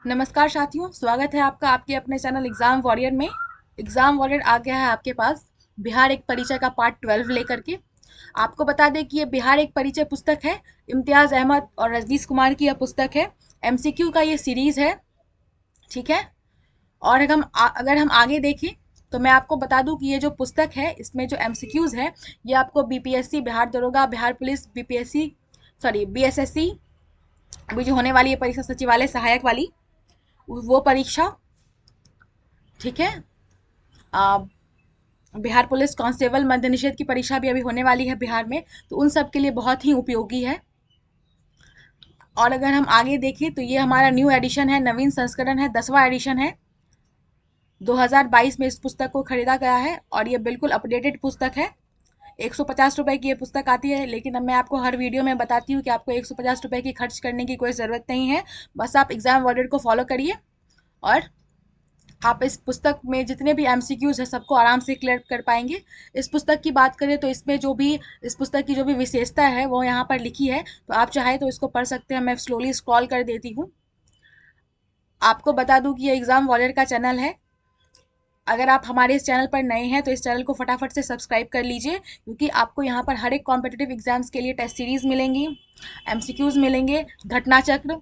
नमस्कार साथियों, स्वागत है आपका आपके अपने चैनल एग्जाम वॉरियर में। एग्जाम वॉरियर आ गया है आपके पास बिहार एक परिचय का पार्ट 12 लेकर के। आपको बता दें कि ये बिहार एक परिचय पुस्तक है। इम्तियाज अहमद और रजनीश कुमार की यह पुस्तक है। एमसीक्यू का ये सीरीज है, ठीक है। और अगर हम आगे देखें तो मैं आपको बता दूं कि ये जो पुस्तक है इसमें जो एमसीक्यूज है ये आपको बीपीएससी, बिहार दरोगा, Bihar police, BPSC, sorry BSSC, अभी जो होने वाली है परीक्षा सचिवालय सहायक वाली, वो परीक्षा, ठीक है। आ, बिहार पुलिस कांस्टेबल मद्य निषेध की परीक्षा भी अभी होने वाली है बिहार में, तो उन सब के लिए बहुत ही उपयोगी है। और अगर हम आगे देखें तो ये हमारा न्यू एडिशन है, नवीन संस्करण है, 10वां एडिशन है। 2022 में इस पुस्तक को खरीदा गया है और ये बिल्कुल अपडेटेड पुस्तक है। 150 रुपए की ये पुस्तक आती है, लेकिन अब मैं आपको हर वीडियो में बताती हूँ कि आपको 150 रुपए की खर्च करने की कोई ज़रूरत नहीं है। बस आप एग्जाम वॉरियर को फॉलो करिए और आप इस पुस्तक में जितने भी एमसीक्यूज है सबको आराम से क्लियर कर पाएंगे। इस पुस्तक की बात करें तो इसमें जो भी इस पुस्तक की जो भी विशेषता है वो यहाँ पर लिखी है, तो आप चाहे तो इसको पढ़ सकते हैं। मैं स्लोली स्क्रॉल कर देती हूँ। आपको बता दूं कि ये एग्जाम वॉरियर का चैनल है। अगर आप हमारे इस चैनल पर नए हैं तो इस चैनल को फटाफट से सब्सक्राइब कर लीजिए, क्योंकि आपको यहाँ पर हर एक कॉम्पिटिटिव एग्जाम्स के लिए टेस्ट सीरीज मिलेंगी, एमसीक्यूज मिलेंगे, घटना चक्र,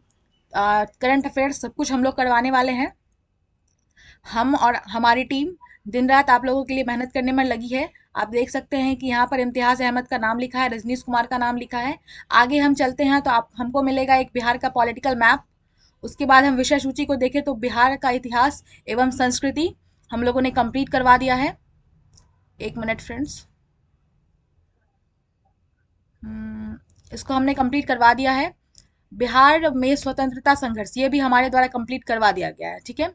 करंट अफेयर्स, सब कुछ हम लोग करवाने वाले हैं। हम और हमारी टीम दिन रात आप लोगों के लिए मेहनत करने में लगी है। आप देख सकते हैं कि यहाँ पर इम्तियाज अहमद का नाम लिखा है, रजनीश कुमार का नाम लिखा है। आगे हम चलते हैं तो आप हमको मिलेगा एक बिहार का पॉलिटिकल मैप। उसके बाद हम विषय सूची को देखें तो बिहार का इतिहास एवं संस्कृति हम लोगों ने कंप्लीट करवा दिया है। एक मिनट फ्रेंड्स, इसको हमने कंप्लीट करवा दिया है। बिहार में स्वतंत्रता संघर्ष ये भी हमारे द्वारा कंप्लीट करवा दिया गया है, ठीक है।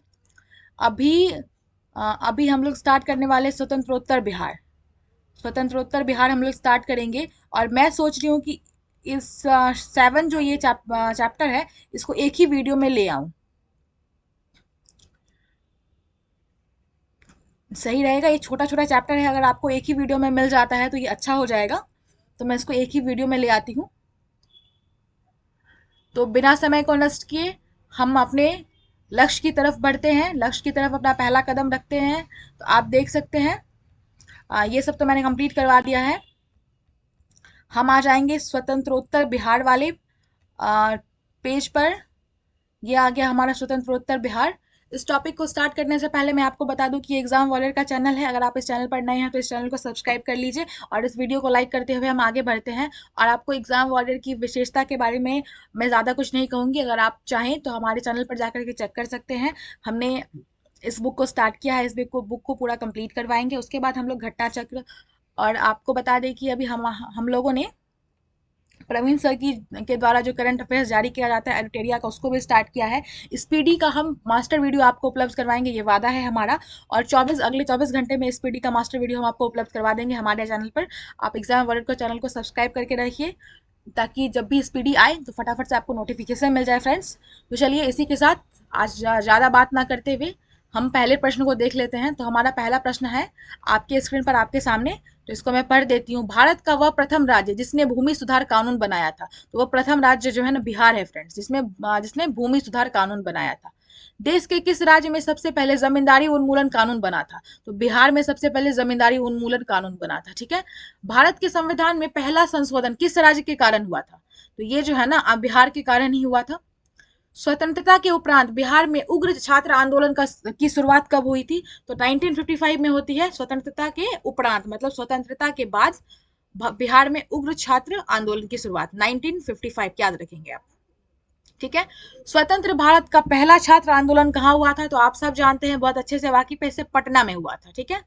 अभी अभी हम लोग स्टार्ट करने वाले स्वतंत्रोत्तर बिहार। स्वतंत्रोत्तर बिहार हम लोग स्टार्ट करेंगे। और मैं सोच रही हूँ कि इस 7 जो ये चैप्टर है इसको एक ही वीडियो में ले आऊं, सही रहेगा। ये छोटा छोटा चैप्टर है, अगर आपको एक ही वीडियो में मिल जाता है तो ये अच्छा हो जाएगा। तो मैं इसको एक ही वीडियो में ले आती हूँ। तो बिना समय को नष्ट किए हम अपने लक्ष्य की तरफ बढ़ते हैं, लक्ष्य की तरफ अपना पहला कदम रखते हैं। तो आप देख सकते हैं ये सब तो मैंने कंप्लीट करवा दिया है। हम आ जाएंगे स्वतंत्रोत्तर बिहार वाले पेज पर। ये आ गया हमारा स्वतंत्रोत्तर बिहार। इस टॉपिक को स्टार्ट करने से पहले मैं आपको बता दूं कि एग्जाम वॉरियर का चैनल है। अगर आप इस चैनल पर नए हैं तो इस चैनल को सब्सक्राइब कर लीजिए और इस वीडियो को लाइक करते हुए हम आगे बढ़ते हैं। और आपको एग्जाम वॉरियर की विशेषता के बारे में मैं ज़्यादा कुछ नहीं कहूँगी। अगर आप चाहें तो हमारे चैनल पर जाकर के चेक कर सकते हैं। हमने इस बुक को स्टार्ट किया है, इस बुक को पूरा कंप्लीट करवाएंगे। उसके बाद हम लोग घटना चक्र, और आपको बता दें कि अभी हम लोगों ने प्रवीण सर की के द्वारा जो करंट अफेयर्स जारी किया जाता है एडिटेरिया का, उसको भी स्टार्ट किया है। स्पीडी का हम मास्टर वीडियो आपको उपलब्ध करवाएंगे, ये वादा है हमारा। और अगले 24 घंटे में स्पीडी का मास्टर वीडियो हम आपको उपलब्ध करवा देंगे हमारे चैनल पर। आप एग्जाम वॉरियर को चैनल को सब्सक्राइब करके रखिए, ताकि जब भी स्पीडी आए तो फटाफट से आपको नोटिफिकेशन मिल जाए फ्रेंड्स। तो चलिए इसी के साथ आज ज़्यादा बात ना करते हुए हम पहले प्रश्न को देख लेते हैं। तो हमारा पहला प्रश्न है आपके स्क्रीन पर आपके सामने, तो इसको मैं पढ़ देती हूँ। भारत का वह प्रथम राज्य जिसने भूमि सुधार कानून बनाया था। तो वह प्रथम राज्य जो है ना बिहार है फ्रेंड्स, जिसने भूमि सुधार कानून बनाया था। देश के किस राज्य में सबसे पहले जमींदारी उन्मूलन कानून बना था? तो बिहार में सबसे पहले जमींदारी उन्मूलन कानून बना था, ठीक है। भारत के संविधान में पहला संशोधन किस राज्य के कारण हुआ था? तो ये जो है ना बिहार के कारण ही हुआ था। स्वतंत्रता के उपरांत बिहार में उग्र छात्र आंदोलन की शुरुआत कब हुई थी? तो 1955 में होती है। स्वतंत्रता के उपरांत मतलब स्वतंत्रता के बाद बिहार में उग्र छात्र आंदोलन की शुरुआत 1955, याद रखेंगे आप, ठीक है। स्वतंत्र भारत का पहला छात्र आंदोलन कहाँ हुआ था? तो आप सब जानते हैं, बहुत अच्छे से वाकिफ है, पटना में हुआ था, ठीक है।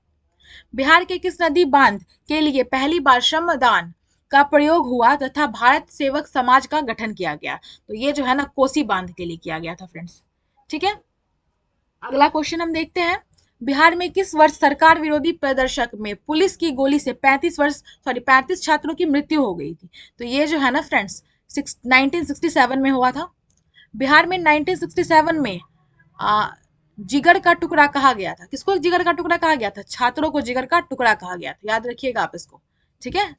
बिहार के किस नदी बांध के लिए पहली बार श्रमदान का प्रयोग हुआ तथा भारत सेवक समाज का गठन किया गया? तो ये जो है ना कोसी बांध के लिए किया गया था फ्रेंड्स, ठीक है। अगला क्वेश्चन हम देखते हैं। बिहार में किस वर्ष सरकार विरोधी प्रदर्शक में पुलिस की गोली से 35 छात्रों की मृत्यु हो गई थी? तो ये जो है ना फ्रेंड्स 1967 में हुआ था। बिहार में 1967 में जिगर का टुकड़ा कहा गया था। किसको जिगर का टुकड़ा कहा गया था? छात्रों को जिगर का टुकड़ा कहा गया था, याद रखिएगा आप इसको, ठीक है।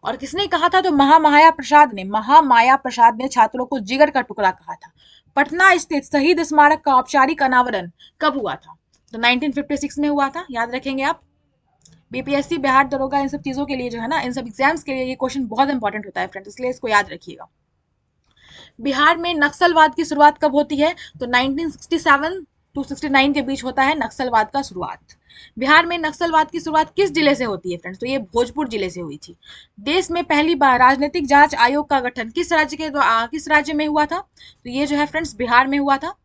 और किसने कहा था? तो महामाया प्रसाद ने छात्रों को जिगर का टुकड़ा कहा था। पटना स्थित शहीद स्मारक का औपचारिक अनावरण कब हुआ था? तो 1956 में हुआ था, याद रखेंगे आप। बीपीएससी, बिहार दरोगा, इन सब चीजों के लिए जो है ना, इन सब एग्जाम्स के लिए ये क्वेश्चन बहुत इंपॉर्टेंट होता है फ्रेंड्स, इसलिए इसको याद रखिएगा। बिहार में नक्सलवाद की शुरुआत कब होती है? तो 1967 टू 69 के बीच होता है नक्सलवाद का शुरुआत। बिहार में नक्सलवाद की शुरुआत किस जिले से होती है फ्रेंड्स? तो ये भोजपुर जिले से हुई थी। देश में पहली बार राजनीतिक जांच आयोग का गठन किस राज्य में हुआ था? तो ये जो है फ्रेंड्स बिहार में हुआ था।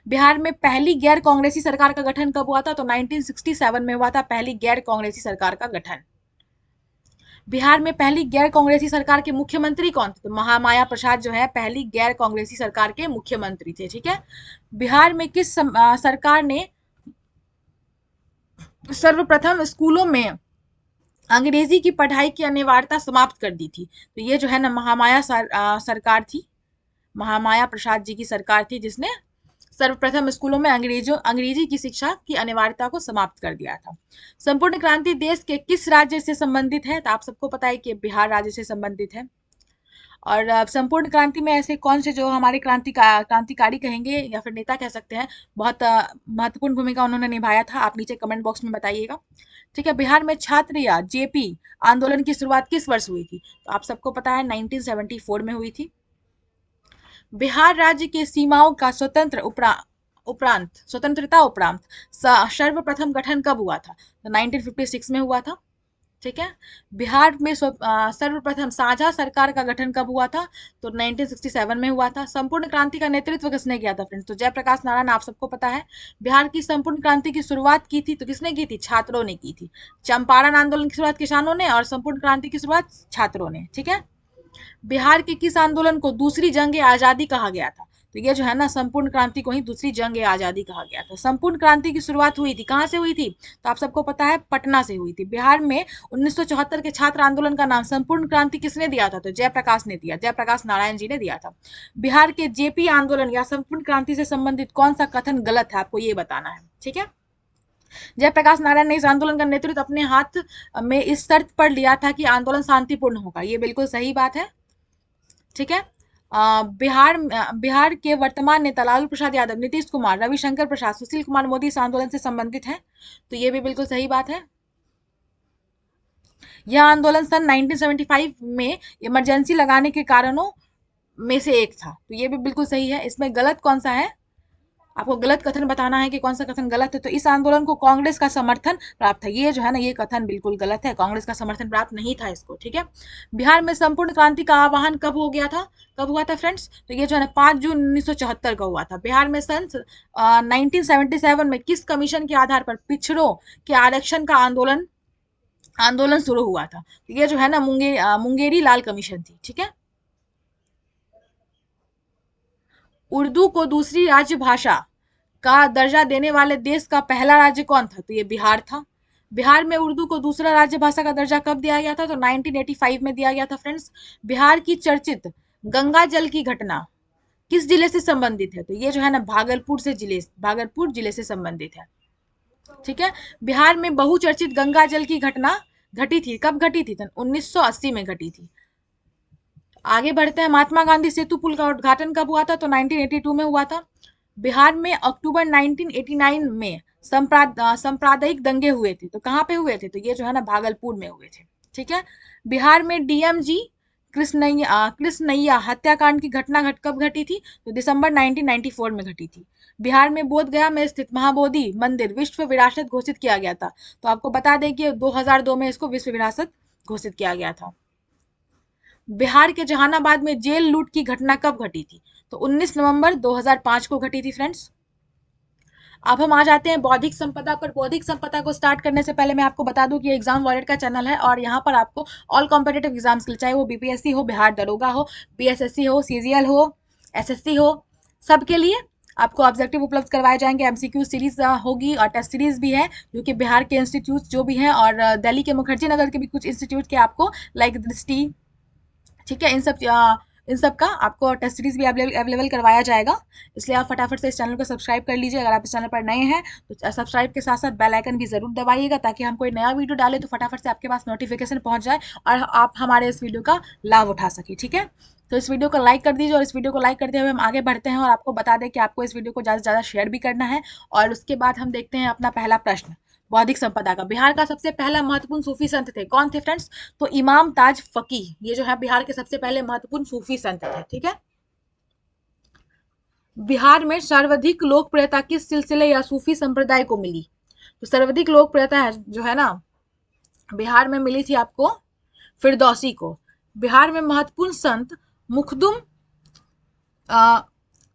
बिहार में पहली गैर कांग्रेसी सरकार का गठन कब हुआ था? तो 1967 में हुआ था पहली गैर कांग्रेसी सरकार का गठन। बिहार में पहली गैर कांग्रेसी सरकार के मुख्यमंत्री कौन थे? तो महामाया प्रसाद जो है पहली गैर कांग्रेसी सरकार के मुख्यमंत्री थे। ठीक है। बिहार में किस सरकार ने सर्वप्रथम स्कूलों में अंग्रेजी की पढ़ाई की अनिवार्यता समाप्त कर दी थी? तो ये जो है ना महामाया सरकार थी, महामाया प्रसाद जी की सरकार थी जिसने सर्वप्रथम स्कूलों में अंग्रेजी की शिक्षा की अनिवार्यता को समाप्त कर दिया था। संपूर्ण क्रांति देश के किस राज्य से संबंधित है? तो आप सबको पता है कि बिहार राज्य से संबंधित है। और संपूर्ण क्रांति में ऐसे कौन से जो हमारे क्रांतिकारी कहेंगे या फिर नेता कह सकते हैं, बहुत महत्वपूर्ण भूमिका उन्होंने निभाया था, आप नीचे कमेंट बॉक्स में बताइएगा। ठीक है। बिहार में छात्र या जेपी आंदोलन की शुरुआत किस वर्ष हुई थी? तो आप सबको पता है 1974 में हुई थी। बिहार राज्य के सीमाओं का स्वतंत्रता उपरांत सर्वप्रथम गठन कब हुआ था? तो 1956 में हुआ था। ठीक है। बिहार में सर्वप्रथम साझा सरकार का गठन कब हुआ था? तो 1967 में हुआ था। संपूर्ण क्रांति का नेतृत्व किसने किया था फ्रेंड्स? तो जयप्रकाश नारायण, आप सबको पता है। बिहार की संपूर्ण क्रांति की शुरुआत की थी तो किसने की थी? छात्रों ने की थी। चंपारण आंदोलन की शुरुआत किसानों ने और संपूर्ण क्रांति की शुरुआत छात्रों ने। ठीक है। बिहार के किस आंदोलन को दूसरी जंग आजादी कहा गया था? तो ये जो है ना संपूर्ण क्रांति को ही दूसरी जंग आजादी कहा गया था। संपूर्ण क्रांति की शुरुआत हुई थी, कहाँ से हुई थी? तो आप सबको पता है पटना से हुई थी। बिहार में 1974 के छात्र आंदोलन का नाम संपूर्ण क्रांति किसने दिया था? तो जयप्रकाश ने दिया, जयप्रकाश नारायण जी ने दिया था। बिहार के जेपी आंदोलन या संपूर्ण क्रांति से संबंधित कौन सा कथन गलत है, आपको ये बताना है। ठीक है। जयप्रकाश नारायण ने इस आंदोलन का नेतृत्व अपने हाथ में इस शर्त पर लिया था कि आंदोलन शांतिपूर्ण होगा, ये बिल्कुल सही बात है। ठीक है। बिहार के वर्तमान नेता लालू प्रसाद यादव, नीतीश कुमार, रविशंकर प्रसाद, सुशील कुमार मोदी इस आंदोलन से संबंधित हैं, तो ये भी बिल्कुल सही बात है। यह आंदोलन सन 1975 में इमरजेंसी लगाने के कारणों में से एक था, तो ये भी बिल्कुल सही है। इसमें गलत कौन सा है, आपको गलत कथन बताना है कि कौन सा कथन गलत है। तो इस आंदोलन को कांग्रेस का समर्थन प्राप्त था, ये जो है ना ये कथन बिल्कुल गलत है, कांग्रेस का समर्थन प्राप्त नहीं था इसको। ठीक है। बिहार में संपूर्ण क्रांति का आह्वान कब हो गया था, कब हुआ था फ्रेंड्स? तो ये जो है ना 5 जून 1974 को हुआ था। बिहार में सन 1977 में किस कमीशन के आधार पर पिछड़ों के आरक्षण का आंदोलन शुरू हुआ था? तो ये जो है ना मुंगेरी लाल कमीशन थी। ठीक है। उर्दू को दूसरी राज्य भाषा का दर्जा देने वाले देश का पहला राज्य कौन था? तो ये बिहार था। बिहार में उर्दू को दूसरा राज्य भाषा का दर्जा कब दिया गया था? तो 1985 में दिया गया था फ्रेंड्स। बिहार की चर्चित गंगा जल की घटना किस जिले से संबंधित है? तो ये जो है ना भागलपुर जिले से संबंधित है। ठीक है। बिहार में बहुचर्चित गंगा जल की घटना घटी थी, कब घटी थी? तो 1980 में घटी थी। आगे बढ़ते हैं। महात्मा गांधी सेतु पुल का उद्घाटन कब हुआ था? तो 1982 में हुआ था। बिहार में अक्टूबर 1989 में सांप्रदायिक दंगे हुए थे, तो कहाँ पे हुए थे? तो ये जो है ना भागलपुर में हुए थे। ठीक है। बिहार में डीएमजी कृष्णैया हत्याकांड की घटना कब घटी थी? तो दिसंबर 1994 में घटी थी। बिहार में बोधगया में स्थित महाबोधि मंदिर विश्व विरासत घोषित किया गया था, तो आपको बता दें कि 2002 में इसको विश्व विरासत घोषित किया गया था। बिहार के जहानाबाद में जेल लूट की घटना कब घटी थी? तो 19 नवंबर 2005 को घटी थी फ्रेंड्स। अब हम आ जाते हैं बौद्धिक संपदा पर। बौद्धिक संपदा को स्टार्ट करने से पहले मैं आपको बता दूं कि ये एग्जाम वॉलेट का चैनल है और यहाँ पर आपको ऑल कॉम्पिटेटिव एग्जाम्स के लिए, चाहे वो बीपीएससी हो, बिहार दरोगा हो, बीएसएससी हो, सीजीएल हो, एसएससी हो, सबके लिए आपको ऑब्जेक्टिव उपलब्ध करवाए जाएंगे। एमसीक्यू सीरीज होगी और टेस्ट सीरीज भी है, जो कि बिहार के इंस्टीट्यूट जो भी हैं और दिल्ली के मुखर्जी नगर के भी कुछ इंस्टीट्यूट के आपको लाइक दृष्टि, ठीक है, इन सब इन सब का आपको टेस्ट सीरीज भी अवेलेबल करवाया जाएगा। इसलिए आप फटाफट से इस चैनल को सब्सक्राइब कर लीजिए। अगर आप इस चैनल पर नए हैं तो सब्सक्राइब के साथ साथ बेल आइकन भी जरूर दबाइएगा, ताकि हम कोई नया वीडियो डालें तो फटाफट से आपके पास नोटिफिकेशन पहुंच जाए और आप हमारे इस वीडियो का लाभ उठा सके। ठीक है, तो इस वीडियो को लाइक कर दीजिए, और इस वीडियो को लाइक करते हुए हम आगे बढ़ते हैं और आपको बता दें कि आपको इस वीडियो को ज़्यादा से ज़्यादा शेयर भी करना है। और उसके बाद हम देखते हैं अपना पहला प्रश्न बौद्धिक संपदा का। बिहार का सबसे पहला महत्वपूर्ण सूफी संत थे, कौन थे फ्रेंड्स? तो इमाम ताज फकीह, ये जो है बिहार के सबसे पहले महत्वपूर्ण सूफी संत थे। ठीक है, बिहार में सर्वाधिक लोकप्रियता किस सिलसिले या सूफी संप्रदाय को मिली? तो सर्वाधिक लोकप्रियता है जो है ना बिहार में मिली थी आपको फिरदौसी को। बिहार में महत्वपूर्ण संत मुखदुम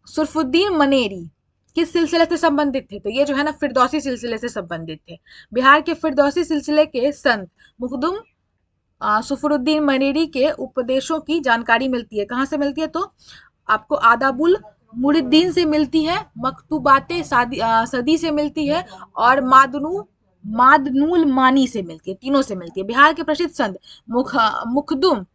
सुरफुद्दीन मनेरी किस सिलसिले से संबंधित थे? तो ये जो है ना फिरदौसी सिलसिले से संबंधित थे। बिहार के फिरदौसी सिलसिले के संत मुखदुम सुफरुद्दीन मनेरी के उपदेशों की जानकारी मिलती है। कहाँ से मिलती है? तो आपको आदाबुल मुरिद्दीन से मिलती है, मकतूबाते सदी से मिलती है, और मादनुल मानी से मिलती है, तीनों से मिलती है। बिहार के प्रसिद्ध संत मुखदुम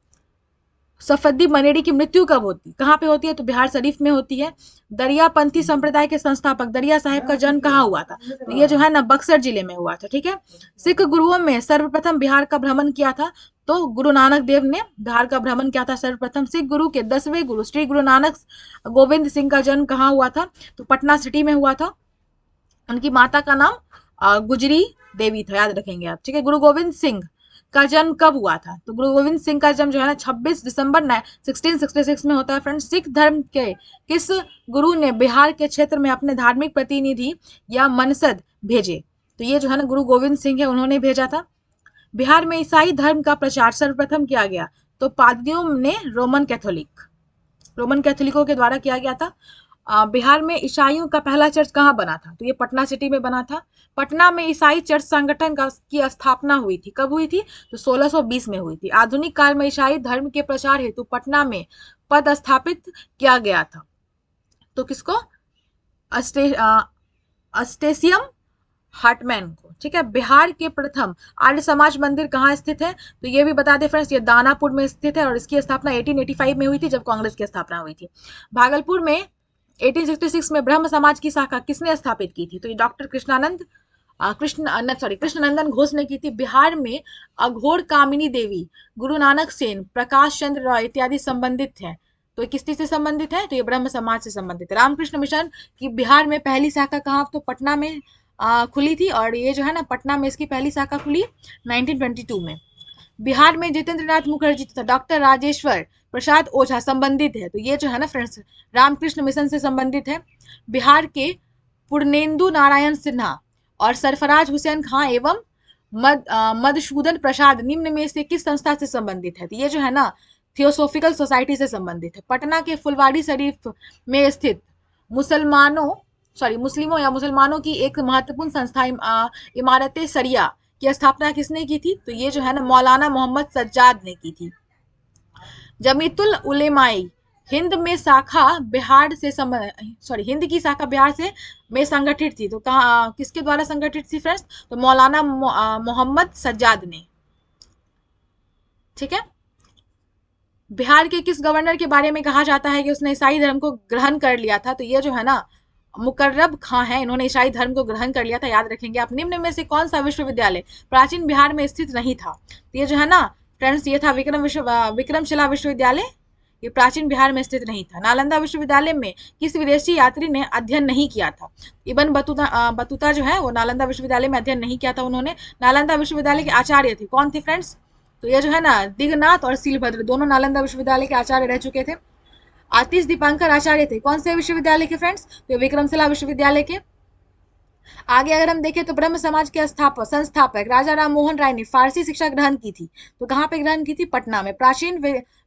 सफद्दी मनेरी की मृत्यु कब होती, कहाँ पे होती है? तो बिहार शरीफ में होती है। दरियापंथी संप्रदाय के संस्थापक दरिया साहब का जन्म कहाँ हुआ था? तो ये जो है ना बक्सर जिले में हुआ था। ठीक है, सिख गुरुओं में सर्वप्रथम बिहार का भ्रमण किया था, तो गुरु नानक देव ने बिहार का भ्रमण किया था सर्वप्रथम। सिख गुरु के 10वें गुरु श्री गुरु नानक गोविंद सिंह का जन्म कहाँ हुआ था? तो पटना सिटी में हुआ था। उनकी माता का नाम गुजरी देवी था, याद रखेंगे आप। ठीक है, गुरु गोविंद सिंह का जन्म कब हुआ था? तो गुरु गोविंद सिंह का जन्म जो है ना 26 दिसंबर 1666 में होता है। फ्रेंड्स, सिख धर्म के किस गुरु ने बिहार के क्षेत्र में अपने धार्मिक प्रतिनिधि या मनसद भेजे? तो ये जो है ना गुरु गोविंद सिंह है, उन्होंने भेजा था। बिहार में ईसाई धर्म का प्रचार सर्वप्रथम किया गया, तो पादरियों ने रोमन कैथोलिकों के द्वारा किया गया था। बिहार में ईसाइयों का पहला चर्च कहाँ बना था? तो ये पटना सिटी में बना था। पटना में ईसाई चर्च संगठन की स्थापना हुई थी, कब हुई थी? तो 1620 में हुई थी। आधुनिक काल में ईसाई धर्म के प्रचार हेतु पटना में पद स्थापित किया गया था, तो किसको? अस्टेसियम हार्टमैन को। ठीक है, बिहार के प्रथम आर्य समाज मंदिर कहाँ स्थित है? तो ये भी बता दें फ्रेंड्स, ये दानापुर में स्थित है, और इसकी स्थापना 1885 में हुई थी, जब कांग्रेस की स्थापना हुई थी। भागलपुर में 1866 में ब्रह्म समाज की शाखा किसने स्थापित की थी? तो ये डॉक्टर कृष्णनंदन घोष ने की थी। बिहार में अघोर कामिनी देवी, गुरु नानक सेन, प्रकाश चंद्र रॉय इत्यादि संबंधित हैं, तो किस चीज से संबंधित है? तो ये ब्रह्म समाज से संबंधित है। रामकृष्ण मिशन की बिहार में पहली शाखा कहाँ? तो पटना में खुली थी, और ये जो है ना पटना में इसकी पहली शाखा खुली 1922 में। बिहार में जितेंद्र नाथ मुखर्जी तथा डॉक्टर राजेश्वर प्रसाद ओझा संबंधित है, तो ये जो है ना फ्रेंड्स रामकृष्ण मिशन से संबंधित है। बिहार के पूर्णेंदु नारायण सिन्हा और सरफराज हुसैन खां एवं मधुसूदन प्रसाद निम्न में से किस संस्था से संबंधित है? तो ये जो है ना थियोसोफिकल सोसाइटी से संबंधित है। पटना के फुलवाड़ी शरीफ में स्थित मुस्लिमों या मुसलमानों की एक महत्वपूर्ण संस्था इमारत सरिया की स्थापना किसने की थी? तो ये जो है ना मौलाना मोहम्मद सज्जाद ने की थी। जमीयतुल उलेमाई हिंद की शाखा बिहार से में संगठित थी, तो कहाँ किसके द्वारा संगठित थी फ्रेंड्स? तो मौलाना मोहम्मद सज्जाद ने। ठीक है, बिहार के किस गवर्नर के बारे में कहा जाता है कि उसने ईसाई धर्म को ग्रहण कर लिया था? तो ये जो है ना मुकर्रब खां है, इन्होंने ईसाई धर्म को ग्रहण कर लिया था, याद रखेंगे आप। निम्न में से कौन सा विश्वविद्यालय प्राचीन बिहार में स्थित नहीं था? तो ये जो है ना फ्रेंड्स ये था विक्रमशिला विश्वविद्यालय, ये प्राचीन बिहार में स्थित नहीं था। नालंदा विश्वविद्यालय में किस विदेशी यात्री ने अध्ययन नहीं किया था? इब्न बतूता जो है वो नालंदा विश्वविद्यालय में अध्ययन नहीं किया था उन्होंने। नालंदा विश्वविद्यालय के आचार्य थे, कौन थे फ्रेंड्स? तो ये जो है ना दिगनाथ और सीलभद्र दोनों नालंदा विश्वविद्यालय के आचार्य रह चुके थे। आतिश दीपांकर आचार्य थे, कौन से विश्वविद्यालय के फ्रेंड्स? तो विक्रमशिला विश्वविद्यालय के। आगे अगर हम देखें तो ब्रह्म समाज के संस्थापक राजा राम मोहन राय ने फारसी शिक्षा ग्रहण की थी, तो कहाँ पे ग्रहण की थी? पटना में। प्राचीन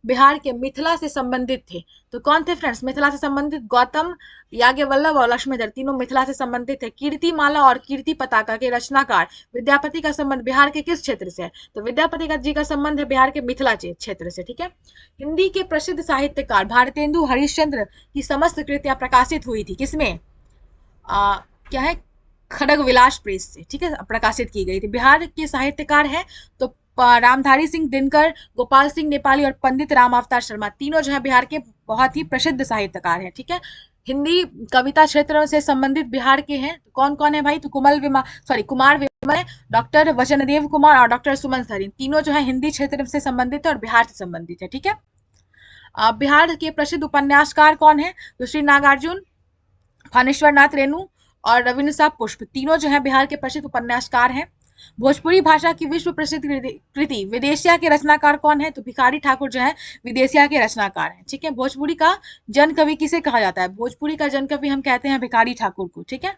बिहार के मिथिला से संबंधित थे, तो कौन थे फ्रेंड्स मिथिला से संबंधित? गौतम, याज्ञवल्लभ और लक्ष्मणधर तीनों मिथिला से संबंधित है। कीर्तिमाला और कीर्ति पताका के रचनाकार विद्यापति का संबंध बिहार के किस क्षेत्र से है? तो विद्यापति जी का संबंध है बिहार के मिथिला क्षेत्र से। ठीक है, हिंदी के प्रसिद्ध साहित्यकार भारतेंदु हरिश्चंद्र की समस्त कृतियां प्रकाशित हुई थी, किसमें? क्या है? खड़ग विलास प्रेस से। ठीक है, प्रकाशित की गई थी। बिहार के साहित्यकार है तो रामधारी सिंह दिनकर, गोपाल सिंह नेपाली और पंडित राम अवतार शर्मा, तीनों जो है बिहार के बहुत ही प्रसिद्ध साहित्यकार हैं। ठीक है, हिंदी कविता क्षेत्र से संबंधित बिहार के हैं। तो कौन कौन है भाई? तो कुमार विमल, डॉक्टर वचनदेव कुमार और डॉक्टर सुमन सर, तीनों जो है हिंदी क्षेत्र से संबंधित है और बिहार से संबंधित है। ठीक है, बिहार के प्रसिद्ध उपन्यासकार कौन है? तो श्री नागार्जुन, फानेश्वर नाथ रेणु और रविन्द्र साह पुष्प, तीनों जो है बिहार के प्रसिद्ध उपन्यासकार हैं। भोजपुरी भाषा की विश्व प्रसिद्ध कृति विदेशिया के रचनाकार कौन है? तो भिखारी ठाकुर जो है विदेशिया के रचनाकार हैं। ठीक है, भोजपुरी का जन कवि किसे कहा जाता है? भोजपुरी का जन कवि हम कहते हैं भिखारी ठाकुर को। ठीक है,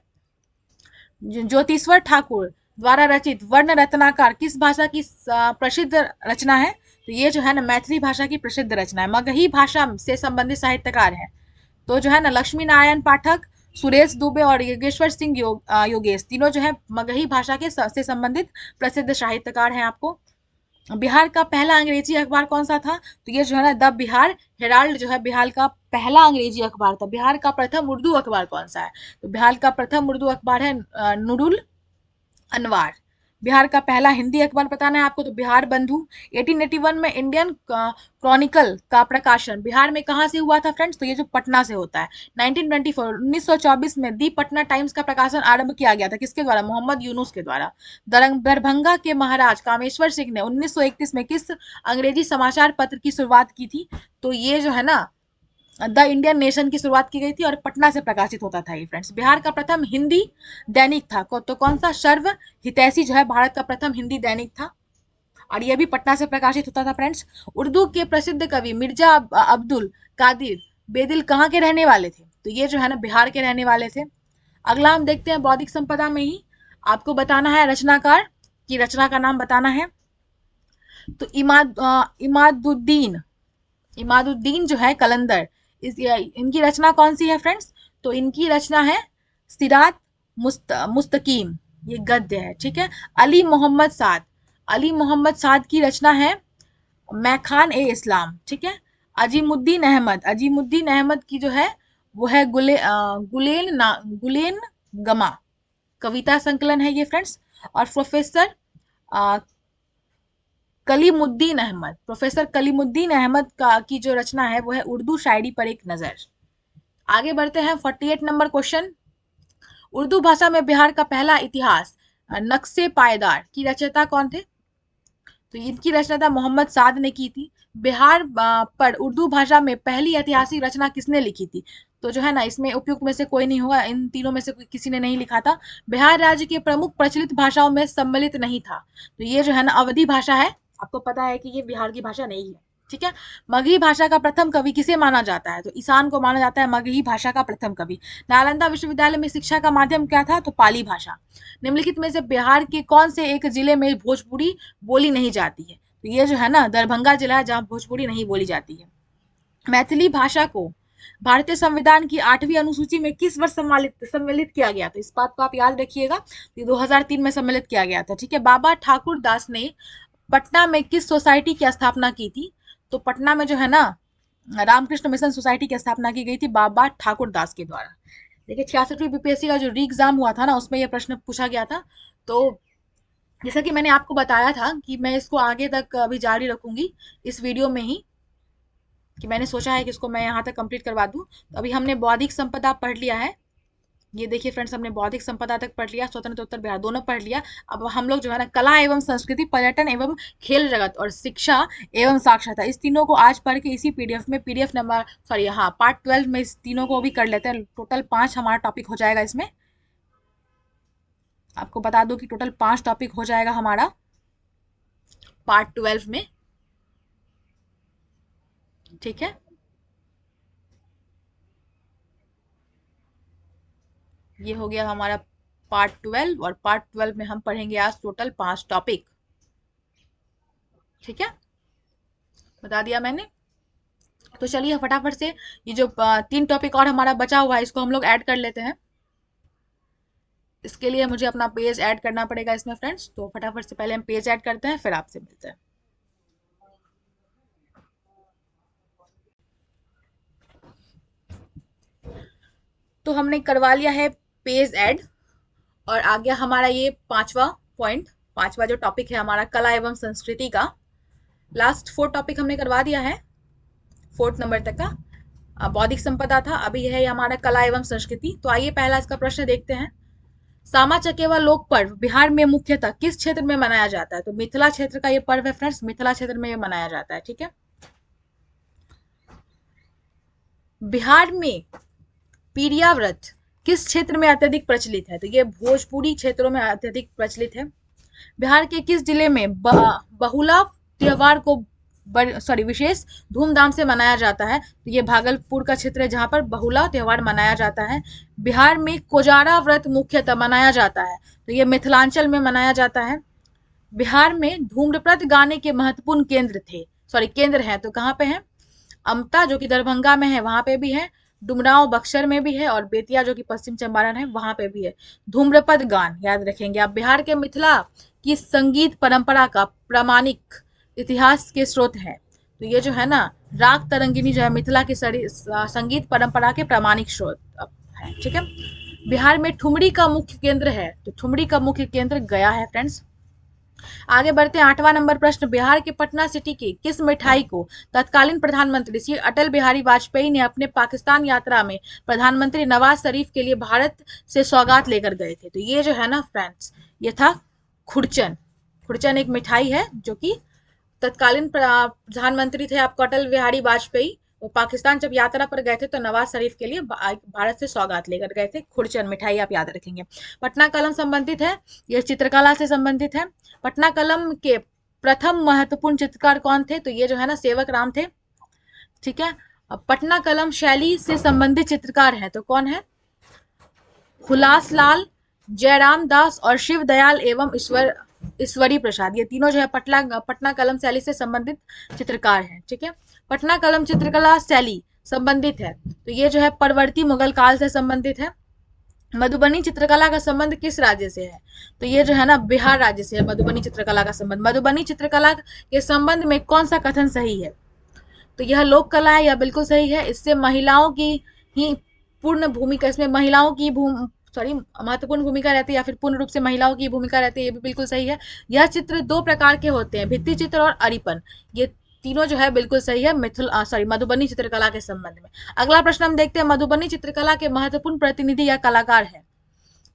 ज्योतिश्वर ठाकुर द्वारा रचित वर्ण रत्नाकर किस भाषा की प्रसिद्ध रचना है? तो ये जो है ना मैथिली भाषा की प्रसिद्ध रचना है। मगही भाषा से संबंधित साहित्यकार है तो जो है ना लक्ष्मी नारायण पाठक, सुरेश दुबे और योगेश्वर सिंह योगेश, तीनों जो है मगही भाषा के से संबंधित प्रसिद्ध साहित्यकार हैं। आपको बिहार का पहला अंग्रेजी अखबार कौन सा था? तो ये जो है ना द बिहार हेराल्ड जो है बिहार का पहला अंग्रेजी अखबार था। बिहार का प्रथम उर्दू अखबार कौन सा है? तो बिहार का प्रथम उर्दू अखबार है नूरुल अनवार। बिहार का पहला हिंदी अखबार बताना है आपको, तो बिहार बंधु। 1881 में इंडियन क्रॉनिकल का प्रकाशन बिहार में कहाँ से हुआ था फ्रेंड्स? तो ये जो पटना से होता है। 1924 में दी पटना टाइम्स का प्रकाशन आरंभ किया गया था, किसके द्वारा? मोहम्मद यूनुस के द्वारा। दरभंगा के महाराज कामेश्वर सिंह ने 1931 में किस अंग्रेजी समाचार पत्र की शुरुआत की थी? तो ये जो है ना द इंडियन नेशन की शुरुआत की गई थी और पटना से प्रकाशित होता था ये फ्रेंड्स। बिहार का प्रथम हिंदी दैनिक था तो कौन सा? सर्व हितैषी जो है भारत का प्रथम हिंदी दैनिक था और यह भी पटना से प्रकाशित होता था फ्रेंड्स। उर्दू के प्रसिद्ध कवि मिर्जा अब्दुल कादिर बेदिल कहाँ के रहने वाले थे? तो ये जो है ना बिहार के रहने वाले थे। अगला हम देखते हैं बौद्धिक संपदा में ही आपको बताना है रचनाकार की रचना का नाम बताना है। तो इमादुद्दीन जो है कलंदर, इनकी रचना कौन सी है फ्रेंड्स? तो इनकी रचना है सिरात मुस्तकीम, ये गद्य है। ठीक है, अली मोहम्मद साद की रचना है मैखान ए इस्लाम। ठीक है, अजीमुद्दीन अहमद की जो है वो है गुलेन गमा, कविता संकलन है ये फ्रेंड्स। और प्रोफेसर कलीमुद्दीन अहमद की जो रचना है वो है उर्दू शायरी पर एक नजर। आगे बढ़ते हैं 48 नंबर क्वेश्चन। उर्दू भाषा में बिहार का पहला इतिहास नक्शे पायदार की रचयिता कौन थे? तो इनकी रचना मोहम्मद साद ने की थी। बिहार पर उर्दू भाषा में पहली ऐतिहासिक रचना किसने लिखी थी? तो जो है ना इसमें उपयुक्त में से कोई नहीं होगा, इन तीनों में से किसी ने नहीं लिखा था। बिहार राज्य के प्रमुख प्रचलित भाषाओं में सम्मिलित नहीं था, तो ये जो है ना अवधी भाषा है। आपको पता है कि ये बिहार की भाषा नहीं है। ठीक है, मगही भाषा का प्रथम कवि किसे माना जाता है? तो ईशान को माना जाता है मगही भाषा का प्रथम कवि। नालंदा विश्वविद्यालय में शिक्षा का माध्यम क्या था? तो पाली भाषा। निम्नलिखित में से बिहार के कौन से एक जिले में भोजपुरी बोली नहीं जाती है? तो ये जो है ना दरभंगा जिला है जहाँ भोजपुरी नहीं बोली जाती है। मैथिली भाषा को भारतीय संविधान की 8वीं अनुसूची में किस वर्ष सम्मिलित किया गया था? इस बात को आप याद रखिएगा, 2003 में सम्मिलित किया गया था। ठीक है, बाबा ठाकुर दास ने पटना में किस सोसाइटी की स्थापना की थी? तो पटना में जो है ना रामकृष्ण मिशन सोसाइटी की स्थापना की गई थी बाबा ठाकुर दास के द्वारा। देखिए 66वीं बीपीएससी का जो री एग्जाम हुआ था ना उसमें यह प्रश्न पूछा गया था। तो जैसा कि मैंने आपको बताया था कि मैं इसको आगे तक अभी जारी रखूंगी इस वीडियो में ही, कि मैंने सोचा है कि इसको मैं यहाँ तक कंप्लीट करवा दूं। तो अभी हमने बौद्धिक संपदा पढ़ लिया है, ये देखिए फ्रेंड्स हमने बौद्धिक संपदा तक पढ़ लिया, स्वतंत्र उत्तर बिहार दोनों पढ़ लिया। अब हम लोग जो है ना कला एवं संस्कृति, पर्यटन एवं खेल जगत और शिक्षा एवं साक्षरता, इस तीनों को आज पढ़ के इसी पीडीएफ नंबर हाँ पार्ट 12 में इस तीनों को भी कर लेते हैं। टोटल 5 हमारा टॉपिक हो जाएगा इसमें। आपको बता दूं कि टोटल 5 टॉपिक हो जाएगा हमारा पार्ट 12 में। ठीक है, ये हो गया हमारा पार्ट 12 और पार्ट 12 में हम पढ़ेंगे आज टोटल 5 टॉपिक। ठीक है, बता दिया मैंने। तो चलिए फटाफट से ये जो 3 टॉपिक और हमारा बचा हुआ है इसको हम लोग ऐड कर लेते हैं। इसके लिए मुझे अपना पेज ऐड करना पड़ेगा इसमें फ्रेंड्स, तो फटाफट से पहले हम पेज ऐड करते हैं फिर आपसे मिलते हैं। तो हमने करवा लिया है पेज ऐड और आ गया हमारा ये 5वां पॉइंट, 5वां जो टॉपिक है हमारा कला एवं संस्कृति का, लास्ट 4 टॉपिक हमने करवा दिया है, 4th नंबर तक का बौद्धिक संपदा था, अभी यह है हमारा कला एवं संस्कृति। तो आइए पहला इसका प्रश्न देखते हैं। सामा चकेवा लोक पर्व बिहार में मुख्यतः किस क्षेत्र में मनाया जाता है? तो मिथिला क्षेत्र का ये पर्व है फ्रेंड्स, मिथिला क्षेत्र में ये मनाया जाता है। ठीक है, बिहार में पीड़िया व्रत किस क्षेत्र में अत्यधिक प्रचलित है? तो ये भोजपुरी क्षेत्रों में अत्यधिक प्रचलित है। बिहार के किस जिले में बहुला त्योहार को विशेष धूमधाम से मनाया जाता है? तो ये भागलपुर का क्षेत्र है जहां पर बहुला त्योहार मनाया जाता है। बिहार में कोजारा व्रत मुख्यतः मनाया जाता है, तो ये मिथिलांचल में मनाया जाता है। बिहार में धूम्रप्रत गाने के महत्वपूर्ण केंद्र हैं, तो कहाँ पे है? अमता जो कि दरभंगा में है वहां पे भी है, डुमरांव बक्सर में भी है, और बेतिया जो कि पश्चिम चंपारण है वहां पे भी है। धूम्रपद गान याद रखेंगे आप। बिहार के मिथिला की संगीत परंपरा का प्रामाणिक इतिहास के स्रोत है, तो ये जो है ना राग तरंगिनी जो है मिथिला की संगीत परंपरा के प्रामाणिक स्रोत है। ठीक है, बिहार में ठुमरी का मुख्य केंद्र है, तो ठुमरी का मुख्य केंद्र गया है फ्रेंड्स। आगे बढ़ते हैं, 8वां नंबर प्रश्न। बिहार के पटना सिटी की किस मिठाई को तत्कालीन प्रधानमंत्री श्री अटल बिहारी वाजपेयी ने अपने पाकिस्तान यात्रा में प्रधानमंत्री नवाज शरीफ के लिए भारत से सौगात लेकर गए थे? तो ये जो है ना फ्रेंड्स, ये था खुरचन। खुरचन एक मिठाई है जो कि तत्कालीन प्रधानमंत्री थे आपको अटल बिहारी वाजपेयी, वो पाकिस्तान जब यात्रा पर गए थे तो नवाज शरीफ के लिए भारत से सौगात लेकर गए थे। खुरचन मिठाई आप याद रखेंगे। पटना कलम संबंधित है, यह चित्रकला से संबंधित है। पटना कलम के प्रथम महत्वपूर्ण चित्रकार कौन थे? तो ये जो है ना सेवक राम थे। ठीक है, अब पटना कलम शैली से संबंधित चित्रकार है तो कौन है? हुलास लाल, जयराम दास और शिव दयाल एवं ईश्वरी प्रसाद, ये तीनों जो है पटना कलम शैली से संबंधित चित्रकार हैं। ठीक है, पटना कलम चित्रकला शैली संबंधित है, तो ये जो है परवर्ती मुगल काल से संबंधित है। मधुबनी चित्रकला का संबंध किस राज्य से है? तो ये जो है ना बिहार राज्य से है मधुबनी चित्रकला का संबंध। मधुबनी चित्रकला के संबंध में कौन सा कथन सही है? तो यह लोक कला है, यह बिल्कुल सही है। इससे महिलाओं की ही पूर्ण भूमिका, इसमें महिलाओं की महत्वपूर्ण भूमिका रहती है, या फिर पूर्ण रूप से महिलाओं की भूमिका रहती है, ये भी बिल्कुल सही है। यह चित्र 2 प्रकार के होते हैं, भित्ति चित्र और अरिपन, ये तीनों जो है बिल्कुल सही है मधुबनी चित्रकला के संबंध में। अगला प्रश्न हम देखते हैं, मधुबनी चित्रकला के महत्वपूर्ण प्रतिनिधि या कलाकार है?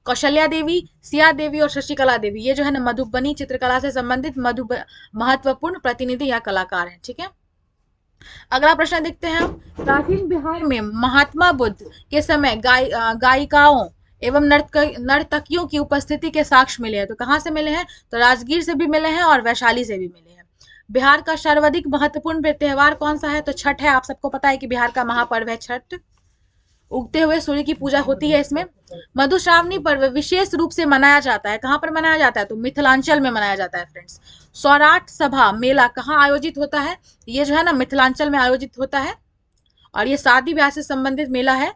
कौशल्या देवी, सिया देवी और शशिकला देवी, ये जो है ना मधुबनी चित्रकला से संबंधित महत्वपूर्ण प्रतिनिधि या कलाकार है। ठीक है, अगला प्रश्न देखते हैं हम। प्राचीन बिहार में महात्मा बुद्ध के समय गायिकाओं एवं नर्तकियों की उपस्थिति के साक्ष्य मिले हैं, तो कहाँ से मिले हैं? तो राजगीर से भी मिले हैं और वैशाली से भी मिले हैं। बिहार का सर्वाधिक महत्वपूर्ण त्योहार कौन सा है? तो छठ है। आप सबको पता है कि बिहार का महापर्व है छठ, उगते हुए सूर्य की पूजा होती है इसमें। मधुश्रावणी पर्व विशेष रूप से मनाया जाता है, कहाँ पर मनाया जाता है? तो मिथिलांचल में मनाया जाता है फ्रेंड्स। सौराठ सभा मेला कहाँ आयोजित होता है? ये जो है ना मिथिलांचल में आयोजित होता है, और ये शादी ब्याह से संबंधित मेला है।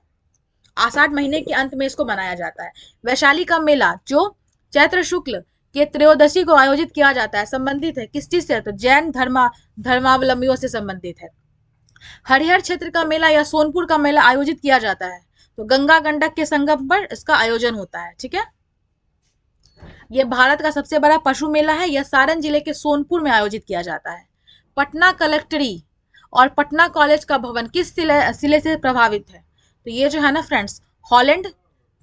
आषाढ़ महीने के अंत में इसको मनाया जाता है। वैशाली का मेला जो चैत्र शुक्ल के त्रयोदशी को आयोजित किया जाता है, संबंधित है किस चीज से? तो जैन धर्मावलंबियों से संबंधित है। हरिहर क्षेत्र का मेला या सोनपुर का मेला आयोजित किया जाता है, तो गंगा गंडक के संगम पर इसका आयोजन होता है। ठीक है, यह भारत का सबसे बड़ा पशु मेला है, यह सारण जिले के सोनपुर में आयोजित किया जाता है। पटना कलेक्ट्री और पटना कॉलेज का भवन किस शिले से प्रभावित है? तो ये जो है ना फ्रेंड्स हॉलैंड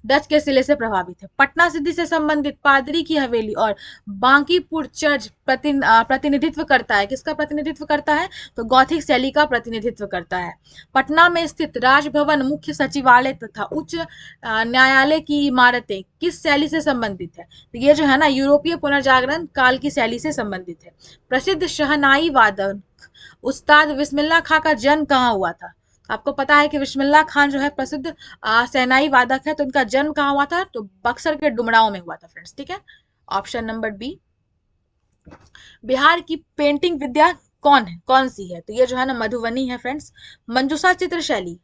डच के शिले से प्रभावित है। पटना सिटी से संबंधित पादरी की हवेली और बांकीपुर चर्च प्रतिनिधित्व करता है, किसका प्रतिनिधित्व करता है? तो गॉथिक शैली का प्रतिनिधित्व करता है। पटना में स्थित राजभवन, मुख्य सचिवालय तथा उच्च न्यायालय की इमारतें किस शैली से संबंधित है? तो ये जो है ना यूरोपीय पुनर्जागरण काल की शैली से संबंधित है। प्रसिद्ध शहनाई वादक उस्ताद बिस्मिल्लाह खां का जन्म कहाँ हुआ था? आपको पता है कि बिस्मिल्लाह खान जो है प्रसिद्ध शहनाई वादक है, तो इनका जन्म कहाँ हुआ था? तो बक्सर के डुमरांव में हुआ था फ्रेंड्स। ठीक है, ऑप्शन नंबर बी। बिहार की पेंटिंग विद्या कौन सी है? तो ये जो है ना मधुबनी है फ्रेंड्स। मंजूषा चित्र शैली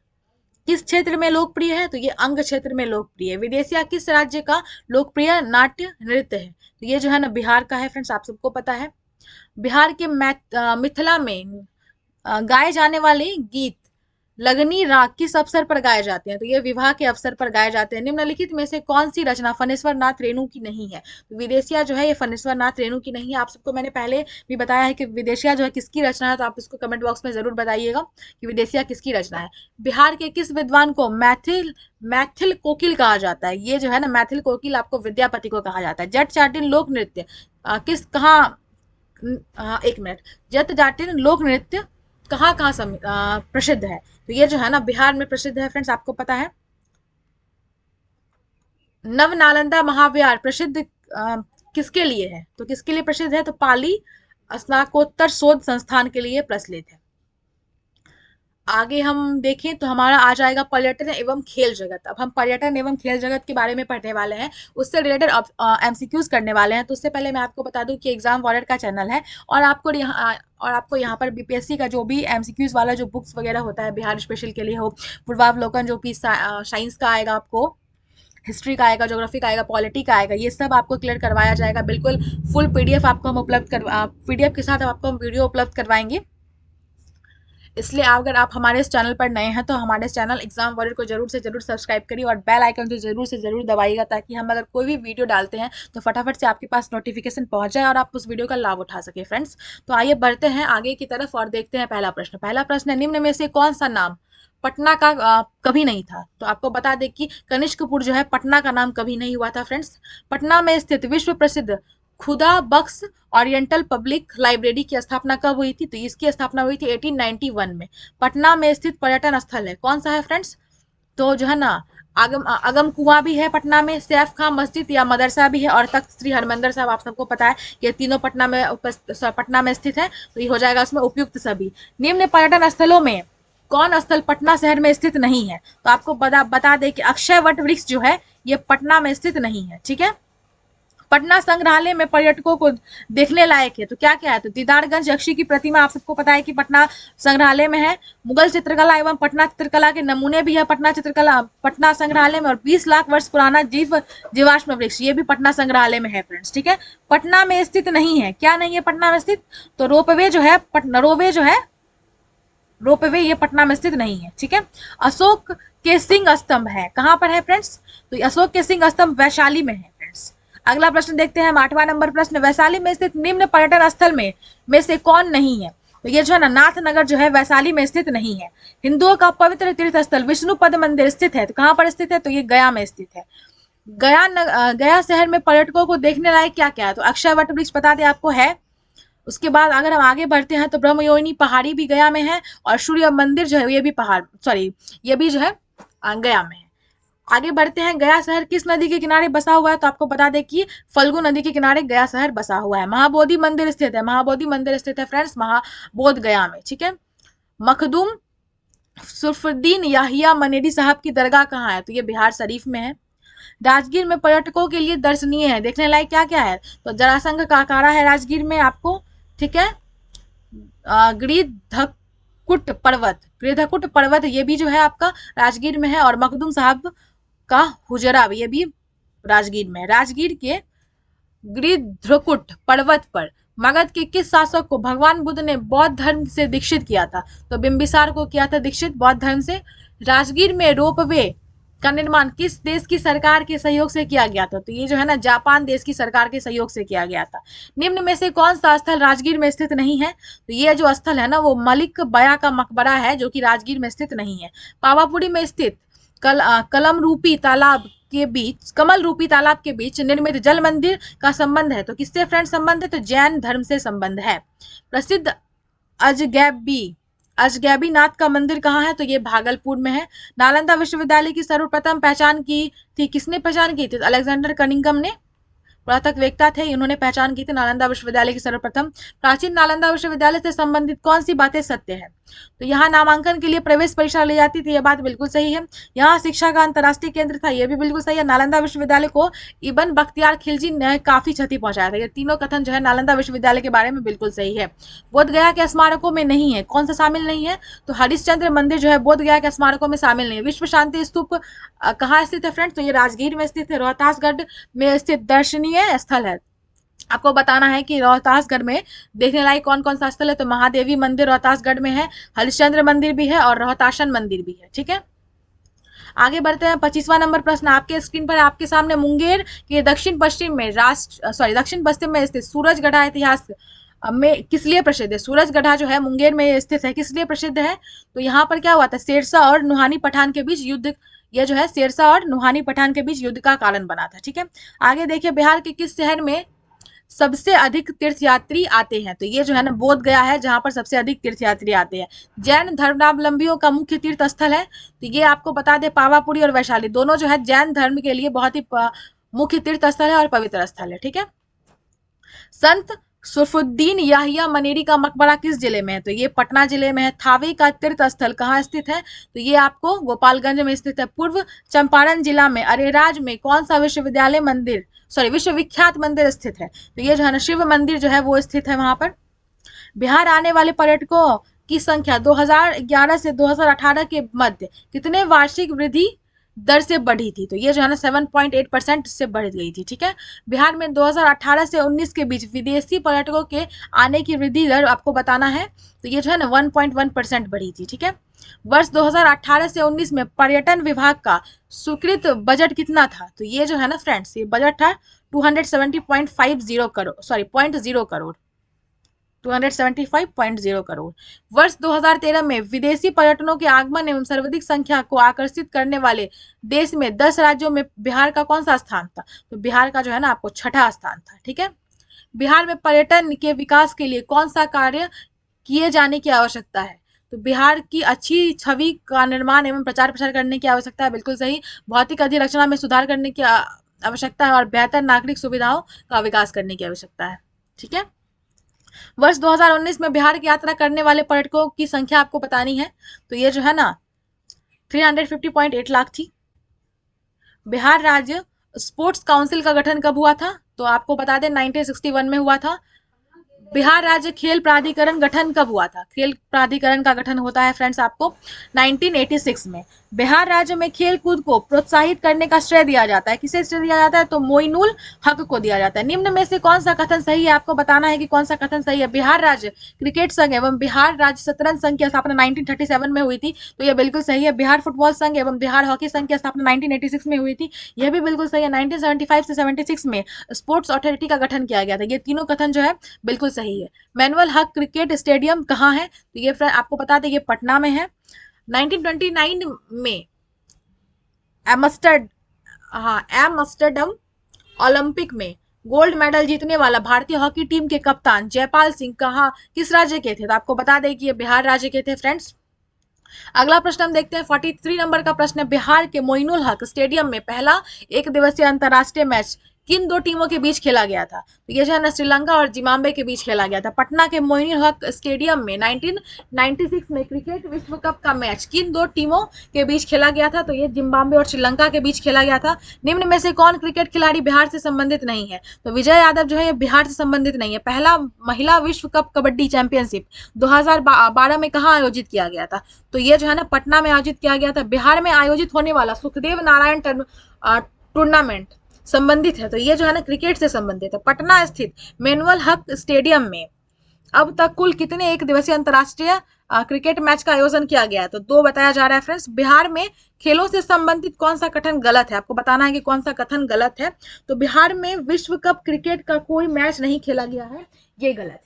किस क्षेत्र में लोकप्रिय है? तो ये अंग क्षेत्र में लोकप्रिय है। विदेशिया किस राज्य का लोकप्रिय नाट्य नृत्य है? तो ये जो है ना बिहार का है फ्रेंड्स, आप सबको पता है। बिहार के मिथिला में गाए जाने वाले गीत लगनी राग किस अवसर पर गाए जाते हैं? तो ये विवाह के अवसर पर गाए जाते हैं। निम्नलिखित में से कौन सी रचना फणेश्वर नाथ रेणु की नहीं है? तो विदेशिया जो है ये फणेश्वर नाथ रेणु की नहीं है। आप सबको मैंने पहले भी बताया है कि विदेशिया जो है किसकी रचना है, तो आप इसको कमेंट बॉक्स में जरूर बताइएगा कि विदेशिया किसकी रचना है। बिहार के किस विद्वान को मैथिल मैथिल कोकिल कहा जाता है? ये जो है ना मैथिल कोकिल आपको विद्यापति को कहा जाता है। जट जाटिन लोक नृत्य किस कहाँ एक मिनट, जट जाटिन लोक नृत्य कहाँ कहाँ प्रसिद्ध है? तो ये जो है ना बिहार में प्रसिद्ध है फ्रेंड्स, आपको पता है। नव नालंदा महाविहार प्रसिद्ध किसके लिए है? तो किसके लिए प्रसिद्ध है? तो पाली स्नातकोत्तर शोध संस्थान के लिए प्रचलित है। आगे हम देखें तो हमारा आ जाएगा पर्यटन एवं खेल जगत। अब हम पर्यटन एवं खेल जगत के बारे में पढ़ने वाले हैं, उससे रिलेटेड एमसीक्यूज करने वाले हैं। तो उससे पहले मैं आपको बता दूं कि एग्जाम वॉरियर का चैनल है, और आपको यहाँ पर बीपीएससी का जो भी एमसीक्यूज वाला जो बुक्स वगैरह होता है, बिहार स्पेशल के लिए हो, पूर्वावलोकन जो भी साइंस का आएगा, आपको हिस्ट्री का आएगा, ज्योग्राफी का आएगा, पॉलिटी का आएगा, ये सब आपको क्लियर करवाया जाएगा। बिल्कुल फुल पीडीएफ आपको हम पीडीएफ के साथ आपको हम वीडियो उपलब्ध करवाएंगे। इसलिए अगर आप हमारे इस चैनल पर नए हैं तो हमारे इस चैनल एग्जाम वॉरियर को जरूर से जरूर सब्सक्राइब करिए और बेल आइकन तो जरूर से जरूर दबाइएगा, ताकि हम अगर कोई भी वीडियो डालते हैं तो फटाफट से आपके पास नोटिफिकेशन पहुंच जाए और आप उस वीडियो का लाभ उठा सके फ्रेंड्स। तो आइए बढ़ते हैं आगे की तरफ और देखते हैं पहला प्रश्न। पहला प्रश्न है, निम्न में से कौन सा नाम पटना का कभी नहीं था? तो आपको बता दें कि कनिष्कपुर जो है पटना का नाम कभी नहीं हुआ था फ्रेंड्स। पटना में स्थित विश्व प्रसिद्ध खुदा बख्श ओरिएंटल पब्लिक लाइब्रेरी की स्थापना कब हुई थी? तो इसकी स्थापना हुई थी 1891 में। पटना में स्थित पर्यटन स्थल है, कौन सा है फ्रेंड्स? तो जो है ना अगम कुआं भी है पटना में, सैफ खां मस्जिद या मदरसा भी है, और तख्त श्री हरमंदिर साहब आप सबको पता है, ये तीनों पटना में स्थित है। तो ये हो जाएगा उसमें उपयुक्त सभी। निम्न पर्यटन स्थलों में कौन स्थल पटना शहर में स्थित नहीं है? तो आपको बता दें कि अक्षय वट वृक्ष जो है ये पटना में स्थित नहीं है। ठीक है। पटना संग्रहालय में पर्यटकों को देखने लायक है, तो क्या क्या है? तो दीदारगंज यक्षी की प्रतिमा आप सबको पता है कि पटना संग्रहालय में है। मुगल चित्रकला एवं पटना चित्रकला के नमूने भी है पटना संग्रहालय में, और 20 लाख वर्ष पुराना जीवाश्म वृक्ष ये भी पटना संग्रहालय में है फ्रेंड्स। ठीक है। पटना में स्थित नहीं है, क्या नहीं है पटना में स्थित? तो रोपवे ये पटना में स्थित नहीं है। ठीक है। अशोक के सिंह स्तंभ है, कहां पर है फ्रेंड्स? तो अशोक के सिंह स्तंभ वैशाली में है फ्रेंड्स। अगला प्रश्न देखते हैं हम, 8वां नंबर प्रश्न, वैशाली में स्थित निम्न पर्यटन स्थल में से कौन नहीं है? तो ये जो है ना नाथनगर जो है वैशाली में स्थित नहीं है। हिंदुओं का पवित्र तीर्थ स्थल विष्णुपद मंदिर स्थित है, तो कहां पर स्थित है? तो ये गया में स्थित है। गया शहर में पर्यटकों को देखने लायक क्या क्या है? तो अक्षय वट वृक्ष बता दें आपको है। उसके बाद अगर हम आगे बढ़ते हैं तो ब्रह्मयोनी पहाड़ी भी गया में है, और सूर्य मंदिर जो है ये भी जो है गया में है। आगे बढ़ते हैं, गया शहर किस नदी के किनारे बसा हुआ है? तो आपको बता दें कि फल्गु नदी के किनारे गया शहर बसा हुआ है। महाबोधि मंदिर स्थित है फ्रेंड्स महाबोध गया में। ठीक है। मखदूम सुरफुद्दीन याहिया मनेरी साहब की दरगाह कहाँ है? तो ये बिहार शरीफ में है। राजगीर में पर्यटकों के लिए दर्शनीय है, देखने लायक क्या क्या है? तो जरासंघ का अखाड़ा है राजगीर में आपको। ठीक है। गिरिधकुट पर्वत ये भी जो है आपका राजगीर में है, और मखदूम साहब का हुजरा ये भी राजगीर में है। राजगीर के गिरिधकुट पर्वत पर मगध के किस शासक को भगवान बुद्ध ने बौद्ध धर्म से दीक्षित किया था? तो बिंबिसार को किया था दीक्षित बौद्ध धर्म से। राजगीर में रोपवे का निर्माण किस देश की सरकार के सहयोग से किया गया था? तो ये जो है ना जापान देश की सरकार के सहयोग से किया गया था। निम्न में से कौन सा स्थल राजगीर में स्थित नहीं है? तो ये जो स्थल है ना वो मलिक बया का मकबरा है, जो कि राजगीर में स्थित नहीं है। पावापुरी में स्थित कमल रूपी तालाब के बीच निर्मित जल मंदिर का संबंध है, तो किससे फ्रेंड संबंध है? तो जैन धर्म से संबंध है। प्रसिद्ध अजगैबी नाथ का मंदिर कहाँ है? तो ये भागलपुर में है। नालंदा विश्वविद्यालय की सर्वप्रथम पहचान की थी, किसने पहचान की थी? तो अलेक्जेंडर कनिंघम ने, पुरातत्ववेत्ता थे, इन्होंने पहचान की थी नालंदा विश्वविद्यालय की सर्वप्रथम। प्राचीन नालंदा विश्वविद्यालय से संबंधित कौन सी बातें सत्य है? तो यहाँ नामांकन के लिए प्रवेश परीक्षा ली जाती थी, यह बात बिल्कुल सही है। यहाँ शिक्षा का अंतर्राष्ट्रीय केंद्र था, यह भी बिल्कुल सही है। नालंदा विश्वविद्यालय को इब्न बख्तियार खिलजी ने काफी क्षति पहुंचाया था। ये तीनों कथन जो है नालंदा विश्वविद्यालय के बारे में बिल्कुल सही है। बोध गया के स्मारकों में नहीं है, कौन सा शामिल नहीं है? तो हरिश्चंद्र मंदिर जो है बोध गया के स्मारकों में शामिल नहीं है। विश्व शांति स्तूप कहाँ स्थित है फ्रेंड्स? तो ये राजगीर में स्थित है। रोहतासगढ़ में स्थित दर्शनीय स्थल है। आपको बताना है कि रोहतासगढ़ में देखने लायक कौन कौन सा स्थल है। तो महादेवी मंदिर रोहतासगढ़ में है, हरिश्चंद्र मंदिर भी है और रोहताशन मंदिर भी है। ठीक है, आगे बढ़ते हैं। 25वां नंबर प्रश्न आपके स्क्रीन पर आपके सामने, मुंगेर के दक्षिण पश्चिम में दक्षिण पश्चिम में स्थित सूरजगढ़ा इतिहास में किस लिए प्रसिद्ध है? सूरजगढ़ा जो है मुंगेर में स्थित है, किस लिए प्रसिद्ध है? तो यहाँ पर क्या हुआ था, शेरशाह और नुहानी पठान के बीच युद्ध, ये जो है शेरशाह और नुहानी पठान के बीच युद्ध का कारण बना था। ठीक है, आगे देखिए, बिहार के किस शहर में सबसे अधिक तीर्थयात्री आते हैं? तो ये जो है ना बोध गया है, जहां पर सबसे अधिक तीर्थयात्री आते हैं। जैन धर्मावलंबियों का मुख्य तीर्थ स्थल है, तो ये आपको बता दें पावापुरी और वैशाली दोनों जो है जैन धर्म के लिए बहुत ही मुख्य तीर्थ स्थल है और पवित्र स्थल है। ठीक है, संत सुरफुद्दीन याहिया मनेरी का मकबरा किस जिले में है? तो ये पटना जिले में है। थावे का तीर्थ स्थल कहाँ स्थित है? तो ये आपको गोपालगंज में स्थित है। पूर्व चंपारण जिला में अरेराज में कौन सा विश्वविख्यात मंदिर स्थित है? तो ये जो है ना शिव मंदिर जो है वो स्थित है वहां पर। बिहार आने वाले पर्यटकों की संख्या 2011 से 2018 के मध्य कितने वार्षिक वृद्धि दर से बढ़ी थी? तो ये जो है ना 7.8% से बढ़ गई थी। ठीक है, बिहार में 2018 से 19 के बीच विदेशी पर्यटकों के आने की वृद्धि दर आपको बताना है। तो ये जो है ना 1.1% बढ़ी थी। ठीक है, वर्ष 2018 से 19 में पर्यटन विभाग का स्वीकृत बजट कितना था? तो ये जो है ना फ्रेंड्स, ये बजट था 270.50 करोड़, सॉरी 0.0 करोड़, 275.0 करोड़। वर्ष 2013 में विदेशी पर्यटनों के आगमन एवं सर्वाधिक संख्या को आकर्षित करने वाले देश में 10 राज्यों में बिहार का कौन सा स्थान था? तो बिहार का जो है ना आपको छठा स्थान था। ठीक है, बिहार में पर्यटन के विकास के लिए कौन सा कार्य किए जाने की आवश्यकता है? तो बिहार की अच्छी छवि का निर्माण एवं प्रचार प्रसार करने की आवश्यकता है, बिल्कुल सही। भौतिक अधिरचना में सुधार करने की आवश्यकता है और बेहतर नागरिक सुविधाओं का विकास करने की आवश्यकता है। ठीक है, वर्ष 2019 में बिहार की यात्रा करने वाले पर्यटकों की संख्या आपको बतानी है। तो ये जो है ना 350.8 लाख थी। बिहार राज्य स्पोर्ट्स काउंसिल का गठन कब हुआ था? तो आपको बता दें 1961 में हुआ था। बिहार राज्य खेल प्राधिकरण गठन कब हुआ था? खेल प्राधिकरण का गठन होता है फ्रेंड्स आपको 1986 में। बिहार राज्य में खेल कूद को प्रोत्साहित करने का श्रेय दिया जाता है, किसे श्रेय दिया जाता है? तो मोइनुल हक को दिया जाता है। निम्न में से कौन सा कथन सही है? आपको बताना है कि कौन सा कथन सही है। बिहार राज्य क्रिकेट संघ एवं बिहार राज्य शतरंज संघ की स्थापना 1937 में हुई थी, तो यह बिल्कुल सही है। बिहार फुटबॉल संघ एवं बिहार हॉकी संघ की स्थापना 1986 में हुई थी, यह भी बिल्कुल सही है। 1975 से 76 में स्पोर्ट्स अथॉरिटी का गठन किया गया था। ये तीनों कथन जो है बिल्कुल सही है। मैनुअल हक क्रिकेट स्टेडियम कहाँ है? तो ये आपको बता दें ये पटना में है। 1929 में एमस्टरडम ओलंपिक में गोल्ड मेडल जीतने वाला भारतीय हॉकी टीम के कप्तान जयपाल सिंह कहाँ किस राज्य के थे? तो आपको बता दें कि ये बिहार राज्य के थे फ्रेंड्स। अगला प्रश्न हम देखते हैं 43 नंबर का प्रश्न है, बिहार के मोइनुल हक स्टेडियम में पहला एक दिवसीय अंतरराष्ट्रीय मैच किन दो टीमों के बीच खेला गया था? तो ये जो है ना श्रीलंका और जिम्बाब्वे के बीच खेला गया था। पटना के मोइनुल हक स्टेडियम में 1996 में क्रिकेट विश्व कप का मैच किन दो टीमों के बीच खेला गया था? तो ये जिम्बाब्वे और श्रीलंका के बीच खेला गया था। निम्न में से कौन क्रिकेट खिलाड़ी बिहार से संबंधित नहीं है? तो विजय यादव जो है ये बिहार से संबंधित नहीं है। पहला महिला विश्व कप कबड्डी चैंपियनशिप 2012 में कहाँ आयोजित किया गया था? तो ये जो है ना पटना में आयोजित किया गया था। बिहार में आयोजित होने वाला सुखदेव नारायण टूर्नामेंट संबंधित है, तो ये जो है ना क्रिकेट से संबंधित है। पटना स्थित मैनुअल हक स्टेडियम में अब तक कुल कितने एक दिवसीय अंतरराष्ट्रीय क्रिकेट मैच का आयोजन किया गया है? तो 2 बताया जा रहा है फ्रेंड्स। बिहार में खेलों से संबंधित कौन सा कथन गलत है? आपको बताना है कि कौन सा कथन गलत है। तो बिहार में विश्व कप क्रिकेट का कोई मैच नहीं खेला गया है, ये गलत है।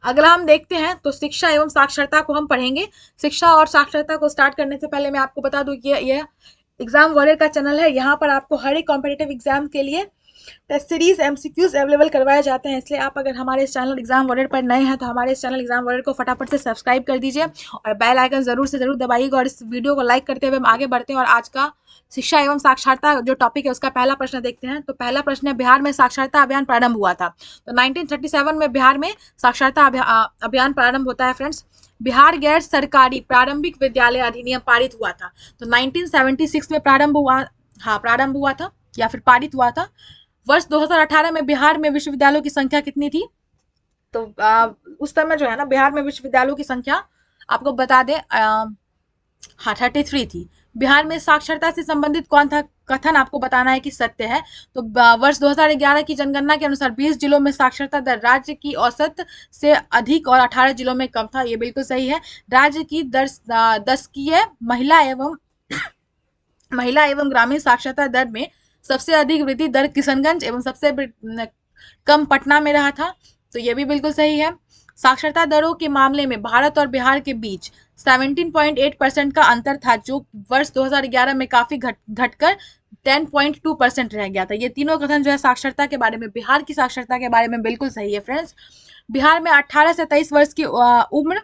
अगला हम देखते हैं तो शिक्षा एवं साक्षरता को हम पढ़ेंगे। शिक्षा और साक्षरता को स्टार्ट करने से पहले मैं आपको बता दूं कि ये एग्जाम वॉरियर का चैनल है। यहाँ पर आपको हर एक कॉम्पिटेटिव एग्जाम के लिए टेस्ट सीरीज एमसीक्यूज अवेलेबल करवाए जाते हैं। इसलिए आप अगर हमारे इस चैनल एग्जाम वॉरियर पर नए हैं तो हमारे इस चैनल एग्जाम वॉरियर को फटाफट से सब्सक्राइब कर दीजिए और बेल आइकन जरूर से जरूर दबाइएगा। और इस वीडियो को लाइक करते हुए हम आगे बढ़ते हैं और आज का शिक्षा एवं साक्षरता जो टॉपिक है उसका पहला प्रश्न देखते हैं। तो पहला प्रश्न है, बिहार में साक्षरता अभियान प्रारंभ हुआ था? तो 1937 में बिहार में साक्षरता अभियान प्रारंभ होता है फ्रेंड्स। बिहार गैर सरकारी प्रारंभिक विद्यालय अधिनियम पारित हुआ था? तो 1976 में प्रारंभ हुआ था या फिर पारित हुआ था। वर्ष 2018 में बिहार में विश्वविद्यालयों की संख्या कितनी थी? तो उस समय जो है ना बिहार में विश्वविद्यालयों की संख्या आपको बता दें 33 थी। बिहार में साक्षरता से संबंधित कौन सा कथन आपको बताना है कि सत्य है। तो वर्ष 2011 की जनगणना के अनुसार 20 जिलों में साक्षरता दर राज्य की औसत से अधिक और 18 जिलों में कम था। ये बिल्कुल सही है। राज्य की दशकीय महिला एवं ग्रामीण साक्षरता दर में सबसे अधिक वृद्धि दर किशनगंज एवं सबसे कम पटना में रहा था। तो ये भी बिल्कुल सही है। साक्षरता दरों के मामले में भारत और बिहार के बीच 17.8% का अंतर था, जो वर्ष 2011 में काफी घटकर 10.2% रह गया था। ये तीनों कथन जो है साक्षरता के बारे में, बिहार की साक्षरता के बारे में बिल्कुल सही है फ्रेंड्स। बिहार में 18 से 23 वर्ष की उम्र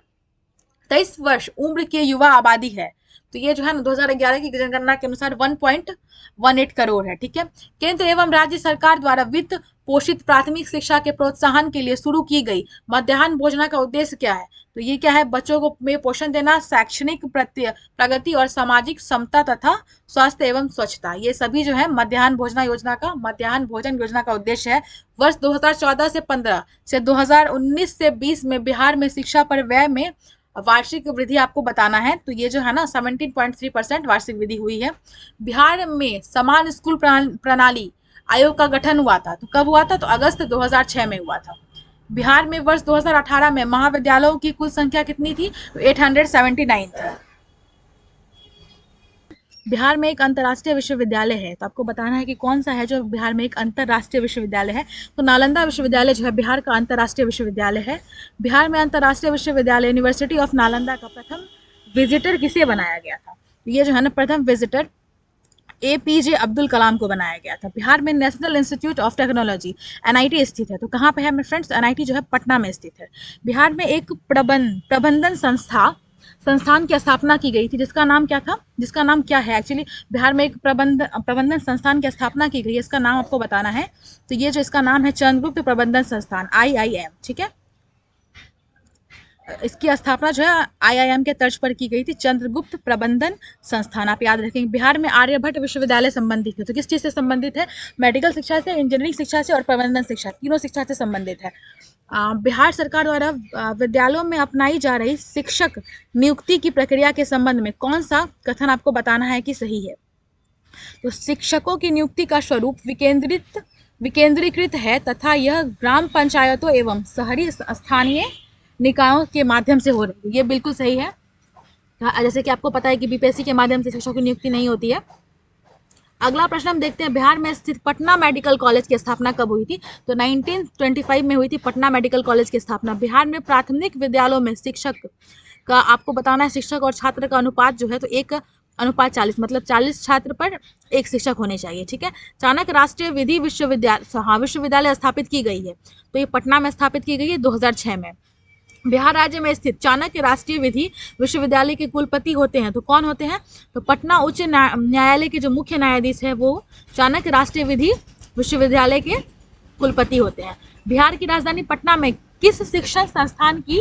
23 वर्ष उम्र की युवा आबादी है। तो ये जो है ना 2011 की जनगणना के अनुसार 1.18 करोड़ है। ठीक है। केंद्र एवं राज्य सरकार द्वारा वित्त पोषित प्राथमिक शिक्षा के प्रोत्साहन के लिए शुरू की गई मध्याह्न भोजना का उद्देश्य क्या है? तो ये क्या है? बच्चों को में पोषण देना, शैक्षणिक प्रगति और सामाजिक समता तथा स्वास्थ्य एवं स्वच्छता, ये सभी जो है मध्याह्न भोजन योजना का उद्देश्य है। वर्ष 2014 से 15 से 2019 से 20 में बिहार में शिक्षा पर व्यय में वार्षिक वृद्धि आपको बताना है। तो ये जो है ना 17.3% वार्षिक वृद्धि हुई है। बिहार में समान स्कूल प्रणाली आयोग का गठन हुआ था। तो कब हुआ था? तो अगस्त 2006 में हुआ था। बिहार में वर्ष 2018 में महाविद्यालयों की कुल संख्या कितनी थी? तो 879 थी। बिहार में एक अंतर्राष्ट्रीय विश्वविद्यालय है, तो आपको बताना है कि कौन सा है जो बिहार में एक अंतर्राष्ट्रीय विश्वविद्यालय है। तो नालंदा विश्वविद्यालय जो है बिहार का अंतर्राष्ट्रीय विश्वविद्यालय है। बिहार में अंतर्राष्ट्रीय विश्वविद्यालय यूनिवर्सिटी ऑफ नालंदा का प्रथम विजिटर किसे बनाया गया था? ये जो है ना प्रथम विजिटर APJ अब्दुल कलाम को बनाया गया था। बिहार में national institute of technology NIT स्थित है। तो कहाँ पे है मेरे फ्रेंड्स? NIT जो है पटना में स्थित है। बिहार में एक प्रबंधन संस्थान की स्थापना की गई थी, जिसका नाम क्या था? जिसका नाम क्या है एक्चुअली? बिहार में एक प्रबंधन संस्थान की स्थापना की गई है, इसका नाम आपको बताना है। तो ये जो इसका नाम है चंद्रगुप्त प्रबंधन संस्थान IIM। ठीक है। इसकी स्थापना जो है IIM के तर्ज पर की गई थी, चंद्रगुप्त प्रबंधन संस्थान, आप याद रखेंगे। बिहार में आर्यभट्ट विश्वविद्यालय संबंधित है। तो किस चीज़ से संबंधित है? मेडिकल शिक्षा से, इंजीनियरिंग शिक्षा से और प्रबंधन शिक्षा, तीनों शिक्षा से संबंधित है। बिहार सरकार द्वारा विद्यालयों में अपनाई जा रही शिक्षक नियुक्ति की प्रक्रिया के संबंध में कौन सा कथन आपको बताना है कि सही है? तो शिक्षकों की नियुक्ति का स्वरूप विकेंद्रीकृत है तथा यह ग्राम पंचायतों एवं शहरी स्थानीय निकायों के माध्यम से हो रही है। ये बिल्कुल सही है। जैसे कि आपको पता है कि BPSC के माध्यम से शिक्षकों की नियुक्ति नहीं होती है। अगला प्रश्न हम देखते हैं, बिहार में स्थित पटना मेडिकल कॉलेज की स्थापना कब हुई थी? तो 1925 में हुई थी पटना मेडिकल कॉलेज की स्थापना। बिहार में प्राथमिक विद्यालयों में शिक्षक का आपको बताना है, शिक्षक और छात्र का अनुपात जो है तो 1:40, मतलब 40 छात्र पर 1 शिक्षक होने चाहिए। ठीक है। चाणक्य राष्ट्रीय विधि विश्वविद्यालय स्थापित की गई है। तो ये पटना में स्थापित की गई है 2006 में। बिहार राज्य में स्थित चाणक्य राष्ट्रीय विधि विश्वविद्यालय के कुलपति होते हैं। तो कौन होते हैं? तो पटना उच्च न्यायालय के जो मुख्य न्यायाधीश है वो चाणक्य राष्ट्रीय विधि विश्वविद्यालय के कुलपति होते हैं। बिहार की राजधानी पटना में किस शिक्षण संस्थान की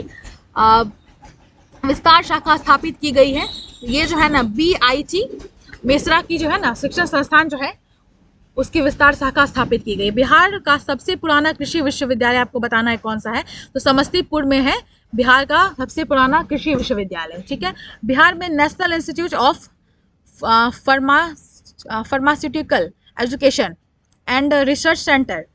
विस्तार शाखा स्थापित की गई है? ये जो है ना BIT मेसरा की जो है ना शिक्षण संस्थान जो है उसकी विस्तार शाखा स्थापित की गई। बिहार का सबसे पुराना कृषि विश्वविद्यालय आपको बताना है कौन सा है? तो समस्तीपुर में है बिहार का सबसे पुराना कृषि विश्वविद्यालय। ठीक है। बिहार में national institute of pharmaceutical education and research centre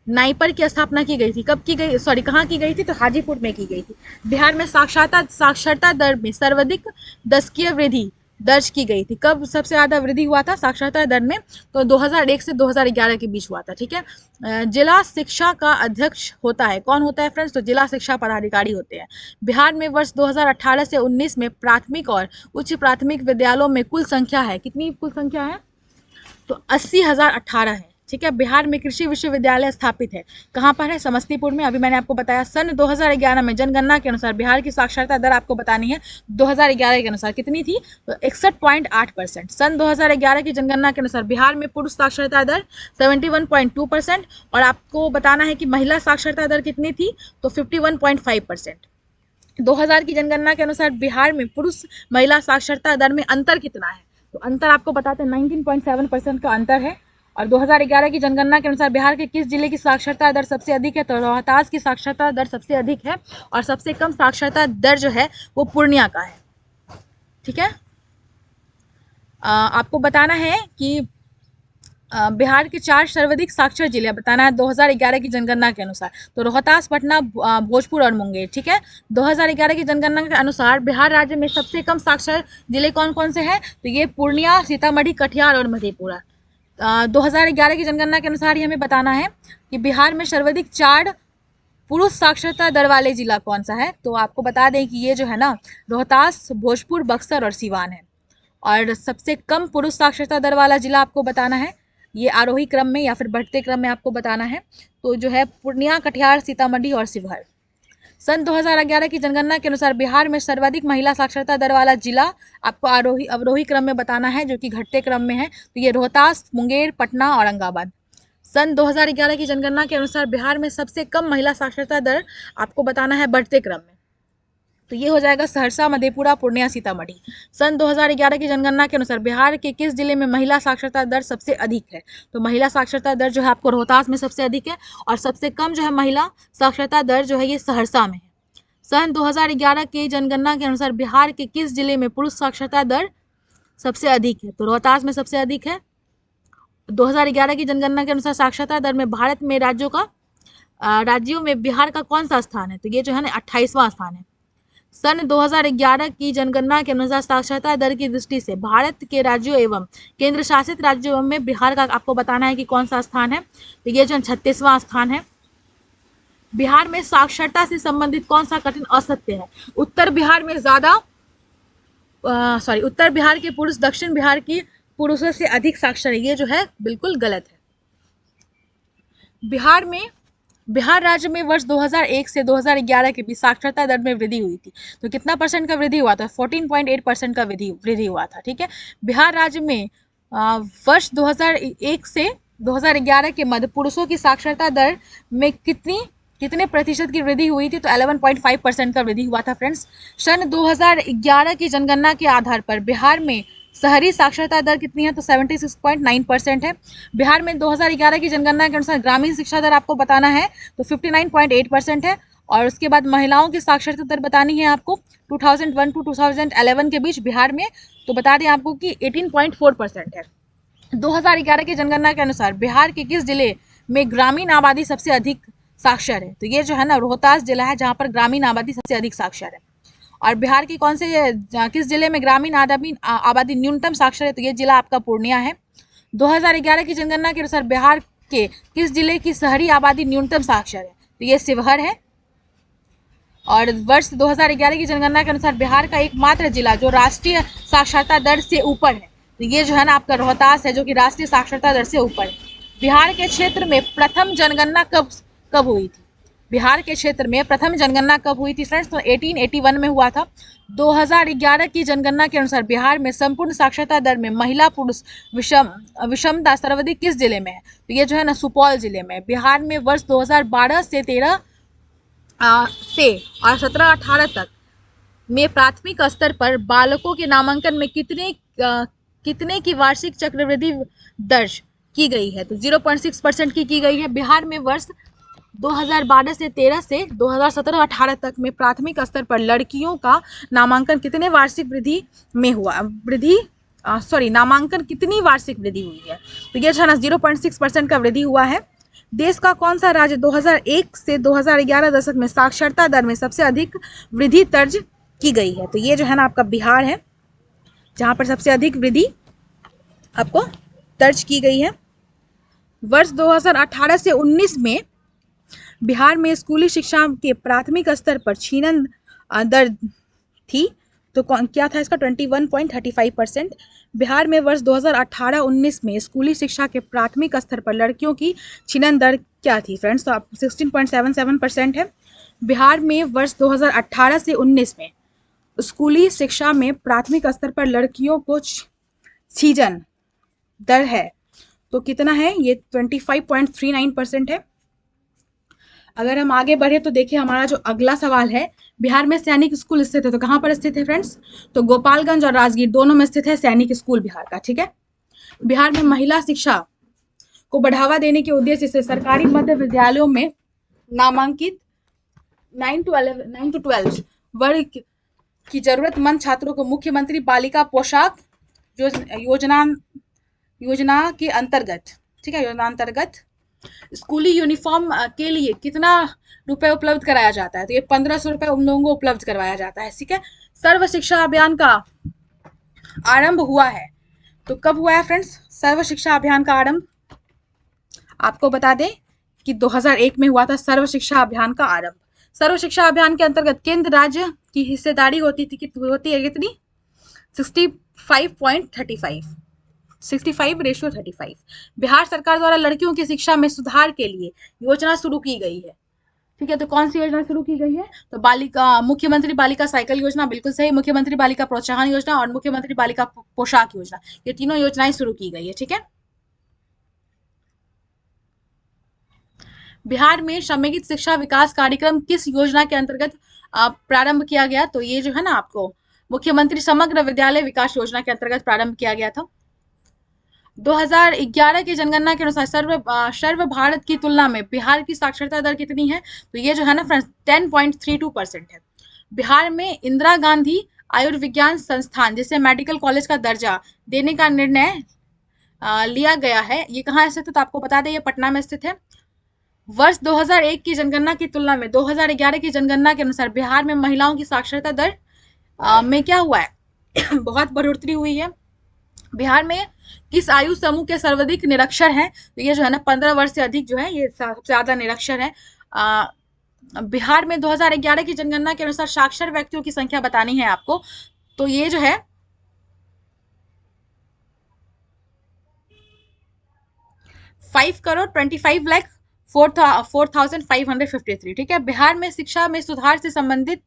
NIPER की स्थापना की गई थी। कब की गई? कहाँ की गई थी? तो हाजीपुर में की गई थी। बिहार में साक्षरता दर में सर्वाधिक दशकीय वृद्धि दर्ज की गई थी। कब सबसे ज़्यादा वृद्धि हुआ था साक्षरता दर में? तो 2001 से 2011 के बीच हुआ था। ठीक है। जिला शिक्षा का अध्यक्ष होता है, कौन होता है फ्रेंड्स? तो जिला शिक्षा पदाधिकारी होते हैं। बिहार में वर्ष 2018 से 19 में प्राथमिक और उच्च प्राथमिक विद्यालयों में कुल संख्या है, कितनी कुल संख्या है? तो 80,018 है। ठीक है। बिहार में कृषि विश्वविद्यालय स्थापित है, कहाँ पर है? समस्तीपुर में। अभी मैंने आपको बताया। सन 2011 में जनगणना के अनुसार बिहार की साक्षरता दर आपको बतानी है 2011 के अनुसार कितनी थी? तो 61.8%। सन 2011 की जनगणना के अनुसार बिहार में पुरुष साक्षरता दर 71.2% और आपको बताना है कि महिला साक्षरता दर कितनी थी? तो 51.5%। 2000 की जनगणना के अनुसार बिहार में पुरुष महिला साक्षरता दर में अंतर कितना है? तो अंतर आपको बताते हैं 19.7% का अंतर है। और 2011 की जनगणना के अनुसार बिहार के किस जिले की साक्षरता दर सबसे अधिक है? तो रोहतास की साक्षरता दर सबसे अधिक है और सबसे कम साक्षरता दर जो है वो पूर्णिया का है। ठीक है। आपको बताना है कि बिहार के 4 सर्वाधिक साक्षर जिले बताना है 2011 की जनगणना के अनुसार। तो रोहतास, पटना, भोजपुर और मुंगेर। ठीक है, 2011 की जनगणना के अनुसार बिहार राज्य में सबसे कम साक्षर जिले कौन कौन से हैं? तो ये पूर्णिया, सीतामढ़ी, कटिहार और मधेपुरा। 2011 की जनगणना के अनुसार ये हमें बताना है कि बिहार में सर्वाधिक 4 पुरुष साक्षरता दर वाले जिला कौन सा है। तो आपको बता दें कि ये जो है ना, रोहतास, भोजपुर, बक्सर और सीवान है। और सबसे कम पुरुष साक्षरता दर वाला जिला आपको बताना है, ये आरोही क्रम में या फिर बढ़ते क्रम में आपको बताना है, तो जो है पूर्णिया, कटिहार, सीतामढ़ी और शिवहर। सन 2011 की जनगणना के अनुसार बिहार में सर्वाधिक महिला साक्षरता दर वाला जिला आपको आरोही अवरोही क्रम में बताना है, जो कि घटते क्रम में है। तो ये रोहतास, मुंगेर, पटना, औरंगाबाद। सन 2011 की जनगणना के अनुसार बिहार में सबसे कम महिला साक्षरता दर आपको बताना है बढ़ते क्रम में, तो ये हो जाएगा सहरसा, मधेपुरा, पूर्णिया, सीतामढ़ी। सन 2011 की जनगणना के अनुसार बिहार के किस जिले में महिला साक्षरता दर सबसे अधिक है? तो महिला साक्षरता दर जो है आपको रोहतास में सबसे अधिक है, और सबसे कम जो है महिला साक्षरता दर जो है ये सहरसा में है। सन 2011 की जनगणना के अनुसार बिहार के किस जिले में पुरुष साक्षरता दर सबसे अधिक है? तो रोहतास में सबसे अधिक है। 2011 की जनगणना के अनुसार साक्षरता दर में भारत में राज्यों में बिहार का कौन सा स्थान है? तो ये जो है ना 28वां स्थान है। सन 2011 की जनगणना के अनुसार साक्षरता दर की दृष्टि से भारत के राज्यों एवं केंद्र शासित राज्यों में बिहार का आपको बताना है कि कौन सा स्थान है। तो ये जो 36वां स्थान है। बिहार में साक्षरता से संबंधित कौन सा कठिन असत्य है? उत्तर बिहार के पुरुष दक्षिण बिहार की पुरुषों से अधिक साक्षर है, ये जो है बिल्कुल गलत है। बिहार राज्य में वर्ष 2001 से 2011 के बीच साक्षरता दर में वृद्धि हुई थी। तो कितना परसेंट का वृद्धि हुआ था? 14.8% का वृद्धि हुआ था। ठीक है, बिहार राज्य में वर्ष 2001 से 2011 के मध्य पुरुषों की साक्षरता दर में कितने प्रतिशत की वृद्धि हुई थी? तो 11.5% का वृद्धि हुआ था फ्रेंड्स। सन 2011 की जनगणना के आधार पर बिहार में शहरी साक्षरता दर कितनी है? तो 76.9% है। बिहार में 2011 की जनगणना के अनुसार ग्रामीण शिक्षा दर आपको बताना है, तो 59.8% है। और उसके बाद महिलाओं की साक्षरता दर बतानी है आपको 2001 टू 2011 के बीच बिहार में, तो बता दें आपको कि 18.4% है। 2011 की जनगणना के अनुसार बिहार के किस जिले में ग्रामीण आबादी सबसे अधिक साक्षर है? तो ये जो है ना रोहतास जिला है, जहाँ पर ग्रामीण आबादी सबसे अधिक साक्षर है। और बिहार की किस जिले में ग्रामीण आबादी न्यूनतम साक्षर है? तो ये जिला आपका पूर्णिया है। 2011 की जनगणना के अनुसार बिहार के किस जिले की शहरी आबादी न्यूनतम साक्षर है? तो ये शिवहर है। और वर्ष 2011 की जनगणना के अनुसार बिहार का एकमात्र जिला जो राष्ट्रीय साक्षरता दर से ऊपर है, तो ये जो है ना आपका रोहतास है, जो कि राष्ट्रीय साक्षरता दर से ऊपर है। बिहार के क्षेत्र में प्रथम जनगणना कब हुई थी? बिहार के क्षेत्र में प्रथम जनगणना कब हुई थी फ्रेंड्स? तो 1881 में हुआ था। 2011 की जनगणना के अनुसार बिहार में संपूर्ण साक्षरता दर में महिला पुरुष विषमता सर्वाधिक किस जिले में है? तो ये जो है ना सुपौल जिले में। बिहार में वर्ष 2012 से 17-18 तक में प्राथमिक स्तर पर बालकों के नामांकन में कितने की वार्षिक चक्रवृद्धि दर्ज की गई है? तो 0.6% की गई है। बिहार में वर्ष 2012 से 13 से 2017-18 तक में प्राथमिक स्तर पर लड़कियों का नामांकन कितने वार्षिक वृद्धि में हुआ? नामांकन कितनी वार्षिक वृद्धि हुई है? तो ये जो है ना 0.6% का वृद्धि हुआ है। देश का कौन सा राज्य 2001 से 2011 दशक में साक्षरता दर में सबसे अधिक वृद्धि दर्ज की गई है? तो ये जो है ना आपका बिहार है, जहाँ पर सबसे अधिक वृद्धि आपको दर्ज की गई है। वर्ष 2018 से 19 में बिहार में स्कूली शिक्षा के प्राथमिक स्तर पर छीनन दर थी, तो क्या था इसका? 21.35%। बिहार में वर्ष 2018-19 में स्कूली शिक्षा के प्राथमिक स्तर पर लड़कियों की छीनन दर क्या थी फ्रेंड्स? तो आप 16.77% है। बिहार में वर्ष 2018 से 19 में स्कूली शिक्षा में प्राथमिक स्तर पर लड़कियों को छीनन दर है, तो कितना है? ये 25.39% है। अगर हम आगे बढ़े तो देखिए हमारा जो अगला सवाल है, बिहार में सैनिक स्कूल स्थित है, तो कहाँ पर स्थित है फ्रेंड्स? तो गोपालगंज और राजगीर दोनों में स्थित है सैनिक स्कूल बिहार का। ठीक है, बिहार में महिला शिक्षा को बढ़ावा देने के उद्देश्य से सरकारी मध्य विद्यालयों में नामांकित 9 to 12 वर्ग की जरूरतमंद छात्रों को मुख्यमंत्री बालिका पोशाक योजना के अंतर्गत ठीक है, योजना अंतर्गत स्कूली यूनिफॉर्म के लिए कितना रुपए उपलब्ध कराया जाता है? तो ये 1500 रुपए उन लोगों को उपलब्ध करवाया जाता है। ठीक है, सर्व शिक्षा अभियान का आरंभ हुआ है, तो कब हुआ है फ्रेंड्स सर्व शिक्षा अभियान का आरंभ? आपको बता दें कि 2001 में हुआ था सर्व शिक्षा अभियान का आरंभ। सर्व शिक्षा अभियान के अंतर्गत केंद्र राज्य की हिस्सेदारी होती है कितनी? 65.35, 65:35। बिहार सरकार द्वारा लड़कियों की शिक्षा में सुधार के लिए योजना शुरू की गई है। ठीक है, तो कौन सी योजना शुरू की गई है? तो मुख्यमंत्री बालिका साइकिल योजना, बिल्कुल सही, मुख्यमंत्री बालिका प्रोत्साहन योजना और मुख्यमंत्री बालिका पोशाक योजना, ये तीनों योजनाएं शुरू की गई है। ठीक है, बिहार में समेकित शिक्षा विकास कार्यक्रम किस योजना के अंतर्गत प्रारंभ किया गया? तो ये जो है ना आपको मुख्यमंत्री समग्र विद्यालय विकास योजना के अंतर्गत प्रारंभ किया गया था। 2011 की जनगणना के अनुसार सर्व भारत की तुलना में बिहार की साक्षरता दर कितनी है? तो ये जो है ना फ्रेंड्स 10.32% है। बिहार में इंदिरा गांधी आयुर्विज्ञान संस्थान जिसे मेडिकल कॉलेज का दर्जा देने का निर्णय लिया गया है, ये कहाँ स्थित है? तो आपको बता दें ये पटना में स्थित है। वर्ष 2001 की जनगणना की तुलना में 2011 की जनगणना के अनुसार बिहार में महिलाओं की साक्षरता दर में क्या हुआ है? बहुत बढ़ोतरी हुई है। बिहार में किस आयु समूह के सर्वाधिक निरक्षर हैं? तो ये जो है ना 15 वर्ष से अधिक जो है ये सबसे ज्यादा निरक्षर है। बिहार में 2011 की जनगणना के अनुसार साक्षर व्यक्तियों की संख्या बतानी है आपको, तो ये जो है 5,25,04,553। ठीक है, बिहार में शिक्षा में सुधार से संबंधित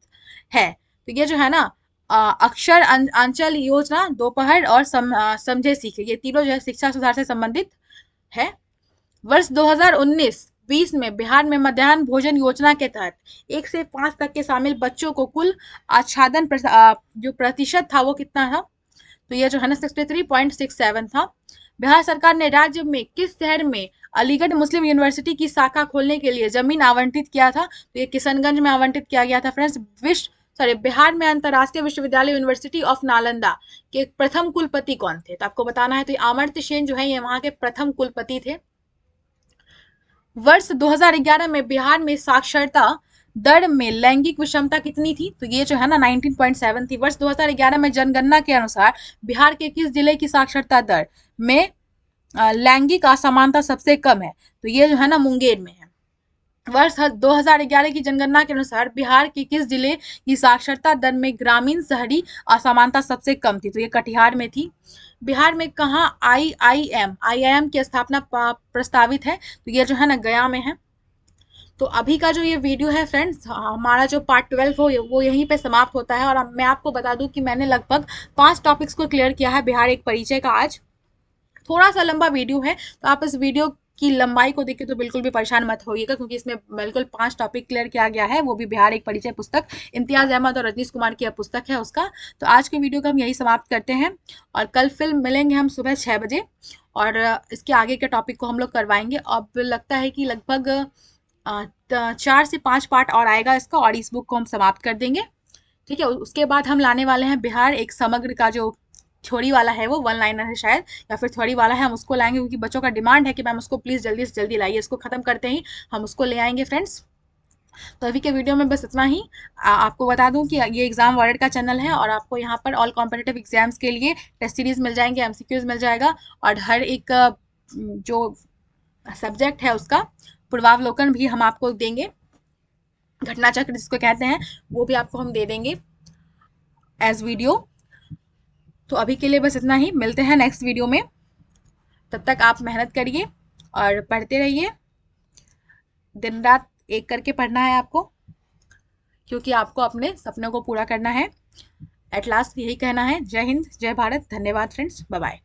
है, तो ये जो है ना अक्षर अंचल योजना, दोपहर और समझे सीखे, ये तीनों जो है शिक्षा सुधार से संबंधित है। वर्ष 2019-20 में बिहार में मध्याह्न भोजन योजना के तहत 1 से 5 तक के शामिल बच्चों को कुल आच्छादन जो प्रतिशत था वो कितना था? तो ये जो है ना 63.67 था। बिहार सरकार ने राज्य में किस शहर में अलीगढ़ मुस्लिम यूनिवर्सिटी की शाखा खोलने के लिए जमीन आवंटित किया था? तो ये किशनगंज में आवंटित किया गया था फ्रेंड्स। बिहार में अंतरराष्ट्रीय विश्वविद्यालय यूनिवर्सिटी ऑफ नालंदा के प्रथम कुलपति कौन थे? तो आपको बताना है, तो अमर्त्य सेन जो है ये वहां के प्रथम कुलपति थे। वर्ष 2011 में बिहार में साक्षरता दर में लैंगिक विषमता कितनी थी? तो ये जो है ना 19.7 थी। वर्ष 2011 में जनगणना के अनुसार बिहार के किस जिले की साक्षरता दर में लैंगिक असमानता सबसे कम है? तो ये जो है ना मुंगेर में है। वर्ष 2011 की जनगणना के अनुसार बिहार के किस जिले की साक्षरता दर में ग्रामीण शहरी असमानता सबसे कम थी? तो ये कटिहार में थी। बिहार में कहाँ IIM की स्थापना प्रस्तावित है? तो ये जो है ना गया में है। तो अभी का जो ये वीडियो है फ्रेंड्स, हमारा जो पार्ट 12 हो वो यहीं पे समाप्त होता है। और मैं आपको बता दूं कि मैंने लगभग 5 टॉपिक्स को क्लियर किया है बिहार एक परिचय का। आज थोड़ा सा लंबा वीडियो है, तो आप इस वीडियो की लंबाई को देख के तो बिल्कुल भी परेशान मत होइएगा, क्योंकि इसमें बिल्कुल 5 टॉपिक क्लियर किया गया है, वो भी बिहार एक परिचय पुस्तक, इम्तियाज अहमद और रजनीश कुमार की पुस्तक है उसका। तो आज के वीडियो को हम यही समाप्त करते हैं, और कल फिर मिलेंगे हम सुबह 6 बजे, और इसके आगे के टॉपिक को हम लोग करवाएंगे। अब लगता है कि लगभग 4 से 5 पार्ट और आएगा इसका, और इस बुक को हम समाप्त कर देंगे। ठीक है, उसके बाद हम लाने वाले हैं बिहार एक समग्र का जो थ्योरी वाला है, वो 1 लाइनर है शायद, या फिर थ्योरी वाला है, हम उसको लाएंगे, क्योंकि बच्चों का डिमांड है कि मैम उसको प्लीज़ जल्दी से जल्दी लाइए। इसको खत्म करते ही हम उसको ले आएंगे फ्रेंड्स। तो अभी के वीडियो में बस इतना ही। आपको बता दूं कि ये एग्जाम वार्ड का चैनल है, और आपको यहाँ पर ऑल कॉम्पिटिटिव एग्जाम्स के लिए टेस्ट सीरीज मिल जाएंगे, MCQs मिल जाएगा, और हर एक जो सब्जेक्ट है उसका पूर्वावलोकन भी हम आपको देंगे, घटना चक्र जिसको कहते हैं, वो भी आपको हम दे देंगे एज वीडियो। तो अभी के लिए बस इतना ही, मिलते हैं नेक्स्ट वीडियो में। तब तक आप मेहनत करिए और पढ़ते रहिए, दिन रात एक करके पढ़ना है आपको, क्योंकि आपको अपने सपनों को पूरा करना है। एट लास्ट यही कहना है, जय हिंद, जय भारत, धन्यवाद फ्रेंड्स, बाय बाय।